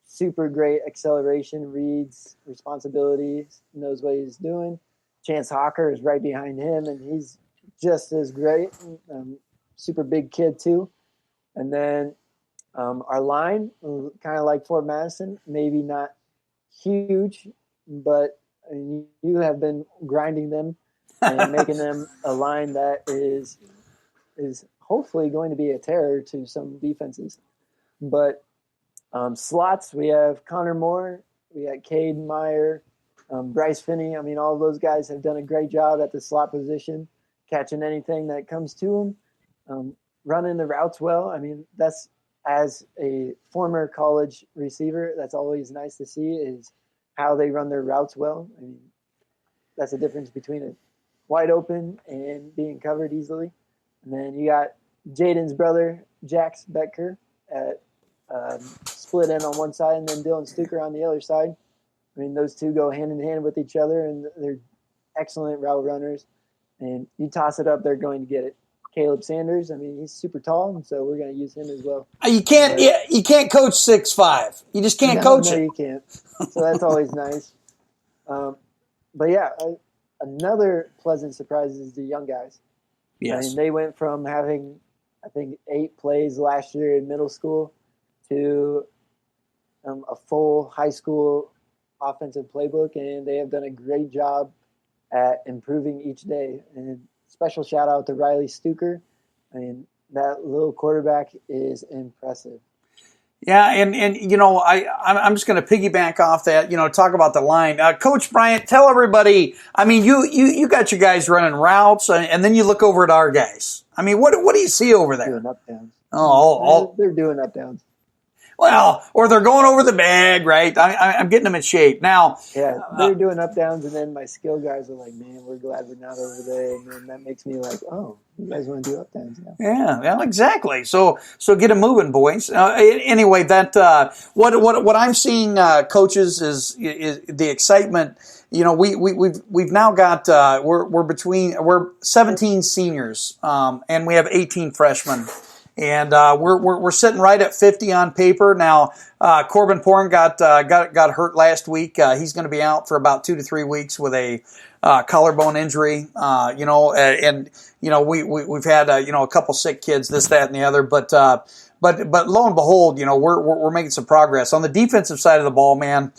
[SPEAKER 3] Super great acceleration, reads, responsibilities, knows what he's doing. Chance Hawker is right behind him, and he's just as great. Super big kid, too. And then our line, kind of like Fort Madison, maybe not huge, but you have been grinding them and making them a line that is hopefully going to be a terror to some defenses. But slots, we have Connor Moore, we got Cade Meyer, Bryce Finney. All of those guys have done a great job at the slot position, catching anything that comes to them, running the routes well. That's, as a former college receiver, that's always nice to see, is how they run their routes well. That's the difference between a wide open and being covered easily. And then you got Jaden's brother, Jax Betker, at split end on one side, and then Dylan Stuker on the other side. Those two go hand in hand with each other, and they're excellent route runners. And you toss it up, they're going to get it. Caleb Sanders, he's super tall, and so we're going to use him as well.
[SPEAKER 2] You can't coach 6'5". You just can't coach it.
[SPEAKER 3] No, you can't. So that's always nice. But yeah, another pleasant surprise is the young guys.
[SPEAKER 2] Yes.
[SPEAKER 3] They went from having, I think, 8 plays last year in middle school to a full high school offensive playbook, and they have done a great job at improving each day. And special shout out to Riley Stuker. That little quarterback is impressive.
[SPEAKER 2] Yeah, and I'm just going to piggyback off that. Talk about the line, Coach Bryant. Tell everybody. You got your guys running routes, and then you look over at our guys. What do you see over there?
[SPEAKER 3] Doing up downs. They're doing up downs.
[SPEAKER 2] Well, or they're going over the bag, right? I'm getting them in shape now.
[SPEAKER 3] Yeah, they're doing up downs, and then my skill guys are like, "Man, we're glad we're not over there." And then that makes me like, "Oh, you guys want to do up downs now?"
[SPEAKER 2] Yeah, well, exactly. So get them moving, boys. Anyway, that what I'm seeing, coaches, is the excitement. We've now got we're 17 seniors, and we have 18 freshmen. And we're sitting right at 50 on paper now. Corbin Porn got hurt last week. He's going to be out for about 2 to 3 weeks with a collarbone injury. We've had a couple sick kids, this, that, and the other. But lo and behold, we're making some progress on the defensive side of the ball, man.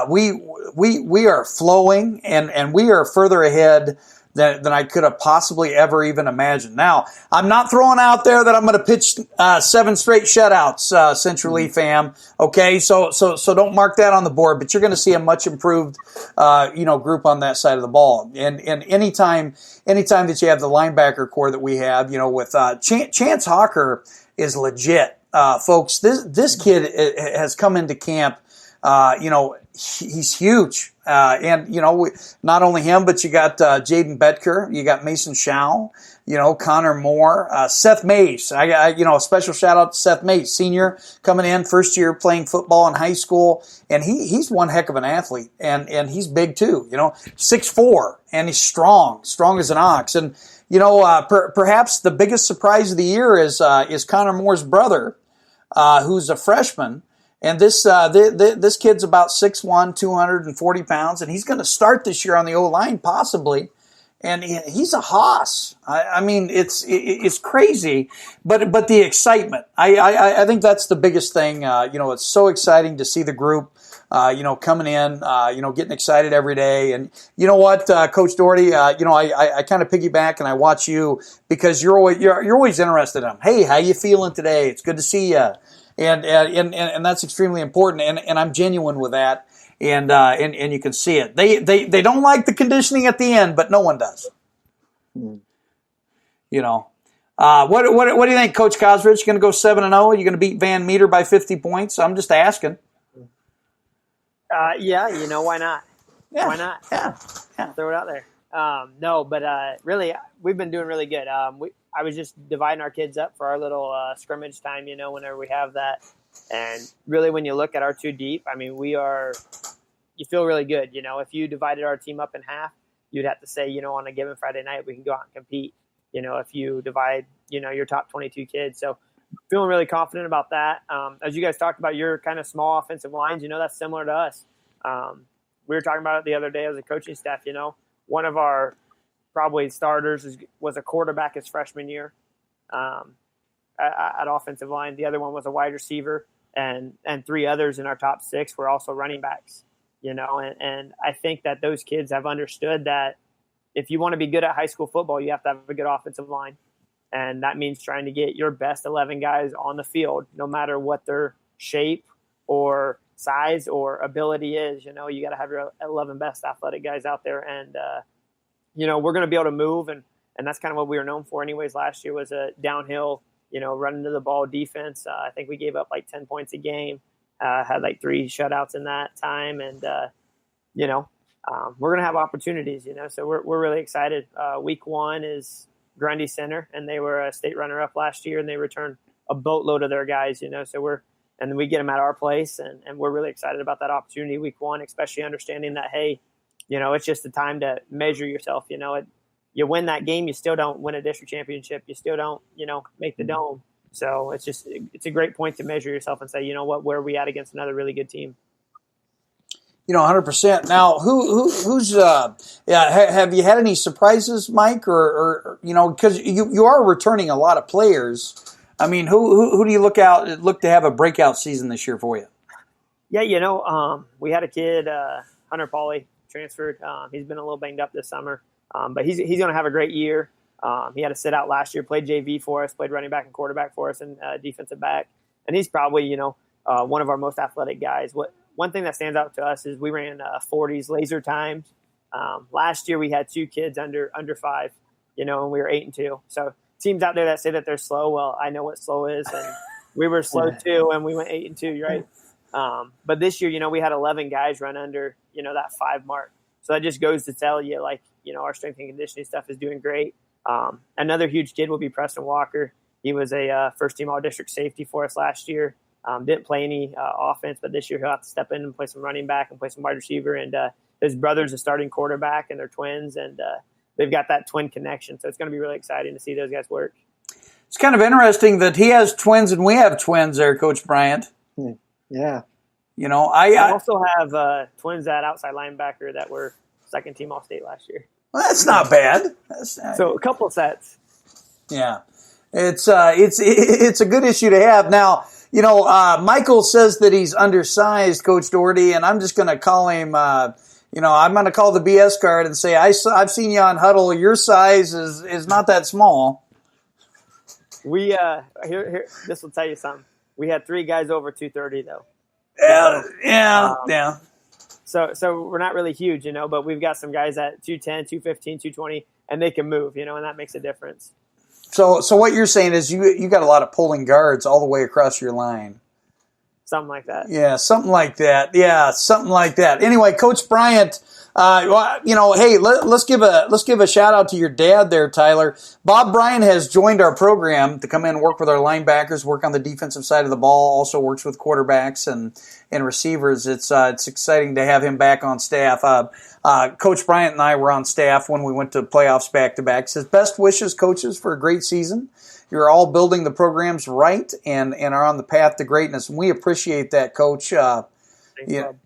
[SPEAKER 2] We are flowing, and we are further ahead than I could have possibly ever even imagined. Now, I'm not throwing out there that I'm going to pitch 7 straight shutouts, Central Lee fam. Okay, so don't mark that on the board. But you're going to see a much improved, group on that side of the ball. And anytime that you have the linebacker core that we have, with Chance Hawker is legit, folks. This kid has come into camp. He's huge. Not only him, but you got Jaden Betker, you got Mason Schau, Connor Moore, Seth Mace. A special shout out to Seth Mace, senior, coming in, first year playing football in high school, and he's one heck of an athlete, and he's big too. 6'4", and he's strong as an ox. And perhaps the biggest surprise of the year is Connor Moore's brother, who's a freshman. And this kid's about 6'1", 240 pounds, and he's going to start this year on the O-line possibly. And he's a hoss. I mean, it's crazy, but the excitement. I think that's the biggest thing. It's so exciting to see the group, coming in, getting excited every day. And you know what, Coach Doherty, I kind of piggyback and I watch you because you're always interested in them. Hey, how you feeling today? It's good to see you. And that's extremely important. And I'm genuine with that. And you can see it. They don't like the conditioning at the end, but no one does. What do you think, Coach Kosrich? You going to go 7-0? Are you going to beat Van Meter by 50 points? I'm just asking.
[SPEAKER 5] Yeah, why not?
[SPEAKER 2] Yeah.
[SPEAKER 5] Why not?
[SPEAKER 2] Yeah.
[SPEAKER 5] Throw it out there. No, but really, we've been doing really good. I was just dividing our kids up for our little scrimmage time, whenever we have that. And really, when you look at our two deep, I mean, you feel really good. If you divided our team up in half, you'd have to say, on a given Friday night, we can go out and compete. If you divide, your top 22 kids. So feeling really confident about that. As you guys talked about your kind of small offensive lines, that's similar to us. We were talking about it the other day as a coaching staff, one of our probably starters was a quarterback his freshman year at offensive line. The other one was a wide receiver, and three others in our top six were also running backs, and I think that those kids have understood that if you want to be good at high school football, you have to have a good offensive line. And that means trying to get your best 11 guys on the field, no matter what their shape or size or ability is. You got to have your 11 best athletic guys out there. And, we're going to be able to move. And that's kind of what we were known for anyways last year was a downhill, running to the ball defense. I think we gave up like 10 points a game, had like 3 shutouts in that time. And, we're going to have opportunities, so we're really excited. Week 1 is Grundy Center, and they were a state runner-up last year, and they returned a boatload of their guys, so and we get them at our place, and we're really excited about that opportunity week 1, especially understanding that, hey, it's just the time to measure yourself. You win that game, you still don't win a district championship. You still don't, make the dome. So it's a great point to measure yourself and say, where are we at against another really good team?
[SPEAKER 2] 100%. Now, who's have you had any surprises, Mike, or because you are returning a lot of players. I mean, who do you look to have a breakout season this year for you?
[SPEAKER 5] Yeah, we had a kid, Hunter Pauly, transferred. He's been a little banged up this summer, but he's going to have a great year. He had to sit out last year, played JV for us, played running back and quarterback for us, and defensive back, and he's probably one of our most athletic guys. One thing that stands out to us is we ran 40s laser times. Last year we had 2 kids under 5, and we were 8-2. So teams out there that say that they're slow, well, I know what slow is, and we were slow too, and we went 8-2, right? But this year, we had 11 guys run under, that 5 mark. So that just goes to tell you, our strength and conditioning stuff is doing great. Another huge kid will be Preston Walker. He was a first-team all-district safety for us last year. Didn't play any offense, but this year he'll have to step in and play some running back and play some wide receiver. And his brother's a starting quarterback, and they're twins, and they've got that twin connection. So it's going to be really exciting to see those guys work.
[SPEAKER 2] It's kind of interesting that he has twins and we have twins there, Coach Bryant.
[SPEAKER 3] Yeah.
[SPEAKER 5] I also have twins at outside linebacker that were second-team All-State last year.
[SPEAKER 2] Well, that's not bad.
[SPEAKER 5] So a couple sets.
[SPEAKER 2] Yeah. It's a good issue to have. Now, Michael says that he's undersized, Coach Doherty, and I'm just going to call him, I'm going to call the BS card and say, I've seen you on Huddle. Your size is not that small.
[SPEAKER 5] We, here, this will tell you something. We had 3 guys over 230, though.
[SPEAKER 2] Yeah.
[SPEAKER 5] So we're not really huge, but we've got some guys at 210, 215, 220, and they can move, and that makes a difference.
[SPEAKER 2] So what you're saying is you got a lot of pulling guards all the way across your line.
[SPEAKER 5] Something like that.
[SPEAKER 2] Yeah, something like that. Yeah, something like that. Anyway, Coach Bryant, hey, let's give a shout out to your dad there, Tyler. Bob Bryant has joined our program to come in and work with our linebackers, work on the defensive side of the ball, also works with quarterbacks and receivers. It's exciting to have him back on staff. Coach Bryant and I were on staff when we went to playoffs back-to-back. Says, best wishes, coaches, for a great season. You're all building the programs right and are on the path to greatness. And we appreciate that, Coach.
[SPEAKER 5] Thanks, Bob.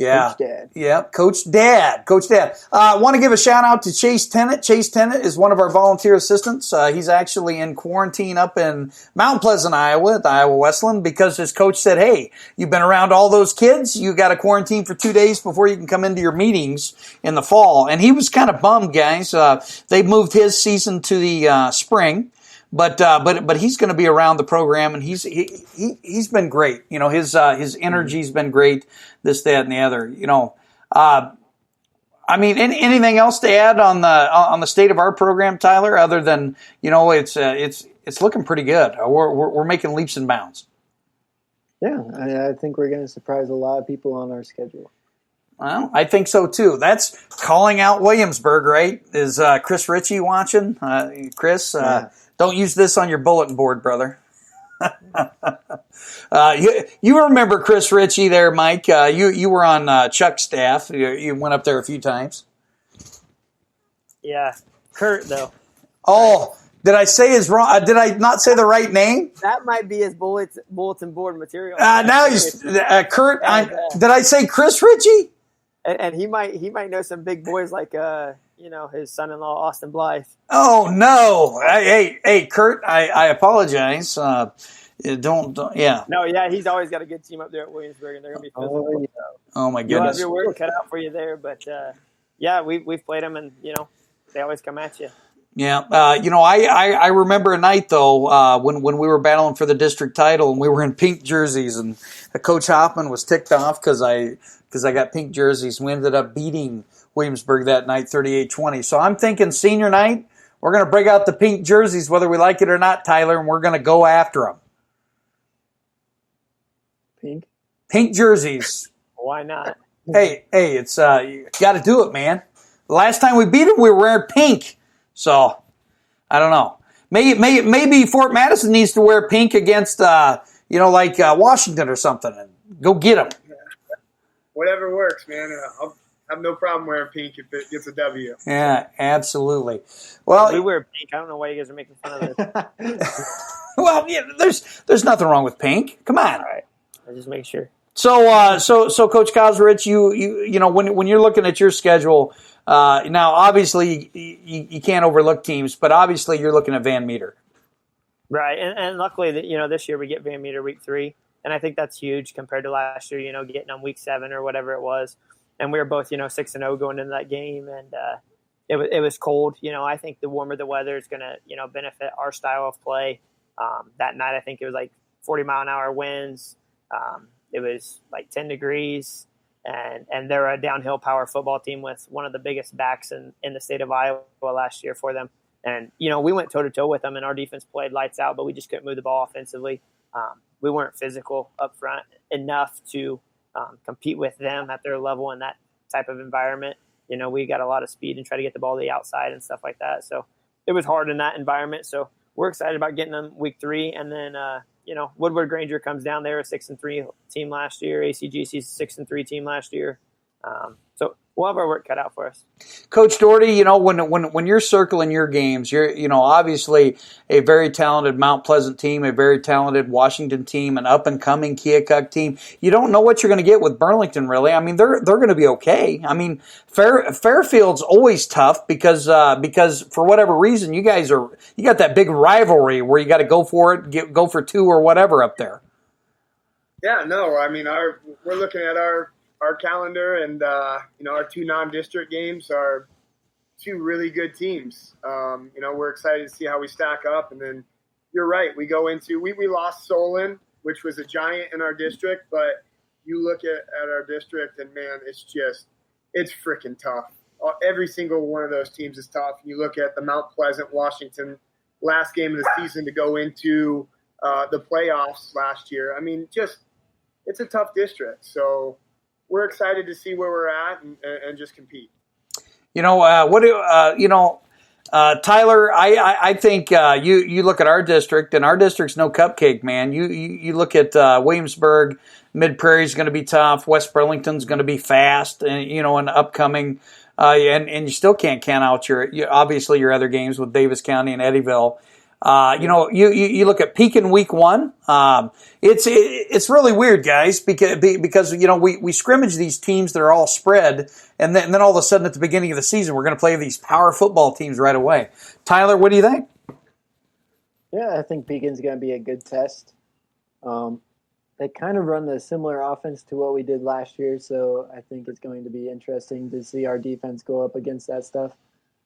[SPEAKER 2] Yeah.
[SPEAKER 3] Coach Dad.
[SPEAKER 2] Yeah, Coach Dad. Coach Dad. I want to give a shout out to Chase Tennant. Chase Tennant is one of our volunteer assistants. He's actually in quarantine up in Mount Pleasant, Iowa, at the Iowa Westland, because his coach said, hey, you've been around all those kids. You got to quarantine for 2 days before you can come into your meetings in the fall. And he was kind of bummed, guys. They moved his season to the spring. But he's going to be around the program, and he's been great. You know, his energy's been great. This, that, and the other. You know, I mean, anything else to add on the state of our program, Tyler? Other than, you know, it's looking pretty good. We're making leaps and bounds.
[SPEAKER 3] Yeah, I think we're going to surprise a lot of people on our schedule.
[SPEAKER 2] Well, I think so too. That's calling out Williamsburg, right? Is Chris Ritchie watching? Chris. Don't use this on your bulletin board, brother. You remember Chris Ritchie there, Mike. You were on Chuck's staff. You went up there a few times.
[SPEAKER 5] Yeah. Kurt, though.
[SPEAKER 2] Oh, did I say his wrong? Did I not say the right name?
[SPEAKER 5] That might be his bulletin board material.
[SPEAKER 2] Now he's Kurt. Did I say Chris Ritchie?
[SPEAKER 5] And he might know some big boys like his son-in-law Austin Blythe.
[SPEAKER 2] Oh no! Hey, Kurt, I apologize. Don't yeah.
[SPEAKER 5] No, yeah, he's always got a good team up there at Williamsburg, and they're gonna be physical.
[SPEAKER 2] Oh my
[SPEAKER 5] You'll have
[SPEAKER 2] goodness!
[SPEAKER 5] your work cut out for you there, but yeah, we've played them, and they always come at you.
[SPEAKER 2] Yeah, I remember a night though when we were battling for the district title, and we were in pink jerseys, and Coach Hoffman was ticked off because I got pink jerseys. We ended up beating Williamsburg that night, 38-20. So I'm thinking senior night, we're going to break out the pink jerseys, whether we like it or not, Tyler, and we're going to go after them. Pink jerseys.
[SPEAKER 5] Why not?
[SPEAKER 2] Hey, it's you got to do it, man. The last time we beat them, we were wearing pink. So I don't know. Maybe Fort Madison needs to wear pink against Washington or something, and go get them.
[SPEAKER 4] Whatever works, man. I'll have no problem wearing pink if it gets a W.
[SPEAKER 2] Yeah, absolutely. Well,
[SPEAKER 5] we wear pink. I don't know why you guys are making fun of this.
[SPEAKER 2] Well, yeah, there's nothing wrong with pink. Come on.
[SPEAKER 5] All right. I'll just make sure.
[SPEAKER 2] So Coach Kosrich, you know when you're looking at your schedule, now obviously you can't overlook teams, but obviously you're looking at Van Meter.
[SPEAKER 5] Right, and luckily this year we get Van Meter week 3, and I think that's huge compared to last year. Getting on week 7 or whatever it was, and we were both 6-0 going into that game, and it was cold. I think the warmer the weather is going to benefit our style of play. That night I think it was like 40-mile-an-hour winds. It was like 10 degrees, and they're a downhill power football team with one of the biggest backs in the state of Iowa last year for them. And, we went toe-to-toe with them, and our defense played lights out, but we just couldn't move the ball offensively. We weren't physical up front enough to compete with them at their level in that type of environment. We got a lot of speed and try to get the ball to the outside and stuff like that. So it was hard in that environment. So we're excited about getting them week 3, and then Woodward Granger comes down there, a 6-3 team last year. ACGC's a 6-3 team last year. So we'll have our work cut out for us.
[SPEAKER 2] Coach Doherty, when you're circling your games, you're obviously a very talented Mount Pleasant team, a very talented Washington team, an up and coming Keokuk team. You don't know what you're going to get with Burlington, really. I mean, they're going to be okay. I mean, Fairfield's always tough because for whatever reason you got that big rivalry where you got to go for it, go for 2 or whatever up there.
[SPEAKER 4] Yeah, no, I mean we're looking at our calendar, and our 2 non-district games are 2 really good teams. We're excited to see how we stack up, and then you're right. We go into we lost Solon, which was a giant in our district, but you look at our district, and man, it's freaking tough. Every single one of those teams is tough. You look at the Mount Pleasant Washington last game of the season to go into the playoffs last year. I mean, it's a tough district. So we're excited to see where we're at and just compete. Tyler, I think you look at our district, and our district's no cupcake, man. You look at Williamsburg, Mid Prairie is going to be tough. West Burlington's going to be fast, and upcoming. And you still can't count out your obviously your other games with Davis County and Eddyville.
[SPEAKER 2] You look at Pekin week 1. It's really weird, guys, because we scrimmage these teams that are all spread, and then all of a sudden at the beginning of the season we're going to play these power football teams right away. Tyler, what do you think?
[SPEAKER 3] Yeah, I think Pekin's going to be a good test. They kind of run the similar offense to what we did last year, so I think it's going to be interesting to see our defense go up against that stuff.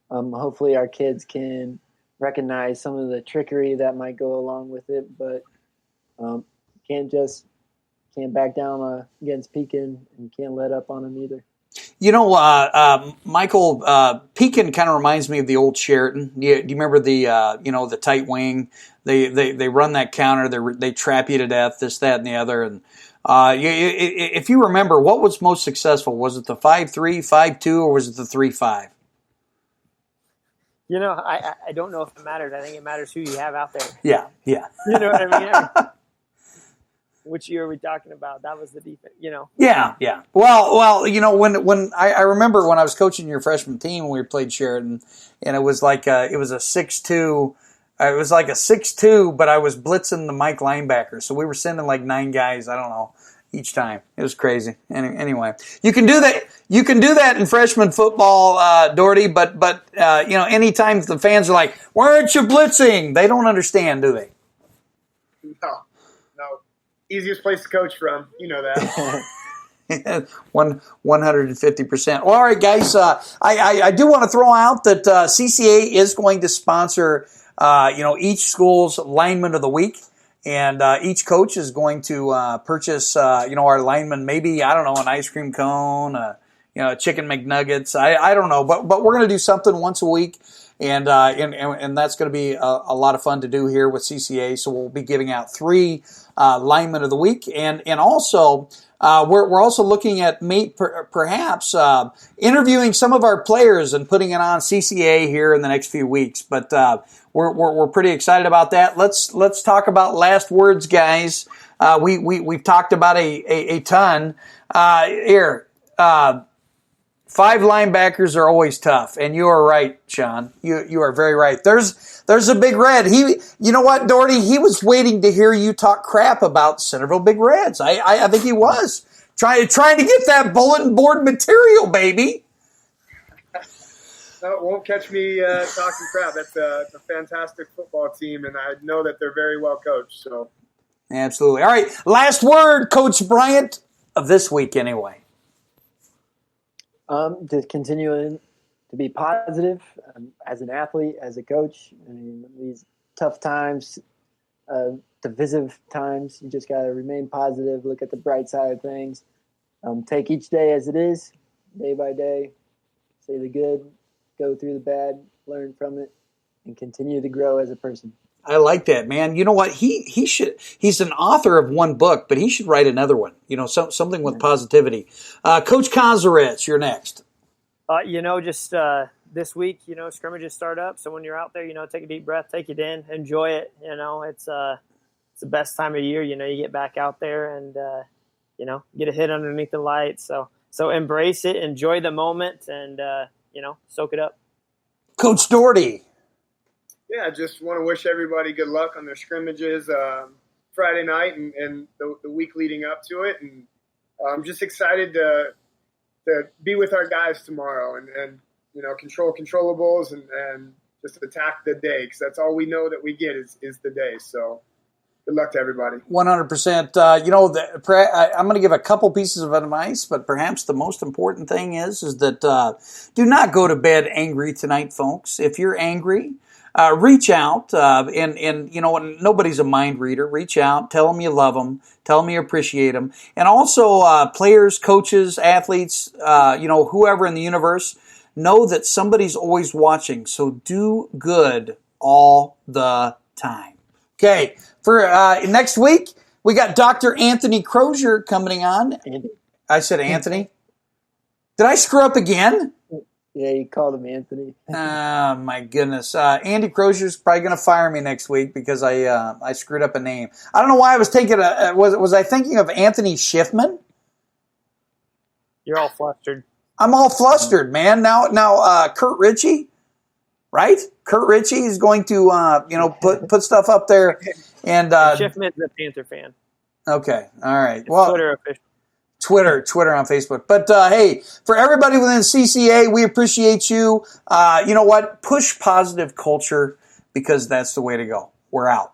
[SPEAKER 3] Hopefully our kids can recognize some of the trickery that might go along with it, but can't back down against Pekin and can't let up on them either.
[SPEAKER 2] Michael, Pekin kind of reminds me of the old Sheraton. Do you remember the tight wing? They run that counter. They trap you to death. This, that, and the other. And if you remember, what was most successful? Was it the 5-3, 5-2, or was it the 3-5?
[SPEAKER 5] I don't know if it matters. I think it matters who you have out there.
[SPEAKER 2] Yeah.
[SPEAKER 5] You know what I mean? Which year are we talking about? That was the defense,
[SPEAKER 2] Yeah. Well, when I remember when I was coaching your freshman team when we played Sheridan, and it was like it was a 6-2. It was like a 6-2, but I was blitzing the Mike linebacker, so we were sending like 9 guys. I don't know each time. It was crazy. Anyway, you can do that. You can do that in freshman football, Doherty. But anytime the fans are like, "Why aren't you blitzing?" They don't understand, do they?
[SPEAKER 4] No. Easiest place to coach from. You know that.
[SPEAKER 2] 150%. Well, all right, guys. I do want to throw out that CCA is going to sponsor each school's lineman of the week, and each coach is going to purchase our lineman, maybe, I don't know, an ice cream cone, chicken McNuggets. I don't know, but we're going to do something once a week. And that's going to be a lot of fun to do here with CCA. So we'll be giving out 3 linemen of the week, and also we're also looking at perhaps interviewing some of our players and putting it on CCA here in the next few weeks. But we're pretty excited about that. Let's talk about last words, guys. We've talked about a ton here. 5 linebackers are always tough, and you are right, Sean. You are very right. There's a Big Red. You know what, Doherty? He was waiting to hear you talk crap about Centerville Big Reds. I think he was trying to get that bulletin board material, baby.
[SPEAKER 4] No, it won't catch me talking crap. It's a fantastic football team, and I know that they're very well coached. So,
[SPEAKER 2] absolutely. All right, last word, Coach Bryant, of this week, anyway.
[SPEAKER 3] Just continuing to be positive as an athlete, as a coach. I mean, these tough times, divisive times, you just got to remain positive, look at the bright side of things, take each day as it is, day by day, say the good, go through the bad, learn from it, and continue to grow as a person.
[SPEAKER 2] I like that, man. You know what? He's an author of one book, but he should write another one. Something with positivity. Coach Kozaretz, you're next.
[SPEAKER 5] Just this week, scrimmages start up. So when you're out there, take a deep breath, take it in, enjoy it. It's the best time of year. You get back out there and get a hit underneath the lights. So embrace it, enjoy the moment, and soak it up.
[SPEAKER 2] Coach Doherty.
[SPEAKER 4] Yeah, just want to wish everybody good luck on their scrimmages Friday night and the week leading up to it. And I'm just excited to be with our guys tomorrow and control controllables and just attack the day, because that's all we know that we get is the day. So good luck to everybody.
[SPEAKER 2] 100%. I'm going to give a couple pieces of advice, but perhaps the most important thing is that do not go to bed angry tonight, folks. If you're angry, reach out, and nobody's a mind reader. Reach out, tell them you love them, tell them you appreciate them. And also, players, coaches, athletes, whoever in the universe, know that somebody's always watching. So do good all the time. Okay, for next week, we got Dr. Anthony Crozier coming on.
[SPEAKER 3] Andy.
[SPEAKER 2] I said Anthony. Did I screw up again?
[SPEAKER 3] Yeah, you called him Anthony.
[SPEAKER 2] Oh, my goodness. Andy Crozier's probably going to fire me next week because I screwed up a name. I don't know why I was thinking, was I thinking of Anthony Schiffman?
[SPEAKER 5] You're all flustered.
[SPEAKER 2] I'm all flustered, man. Now, Kurt Ritchie, right? Kurt Ritchie is going to, put stuff up there. And
[SPEAKER 5] Schiffman's a Panther fan.
[SPEAKER 2] Okay, all right.
[SPEAKER 5] It's Twitter official.
[SPEAKER 2] Twitter on Facebook. But hey, for everybody within CCA, we appreciate you. You know what? Push positive culture because that's the way to go. We're out.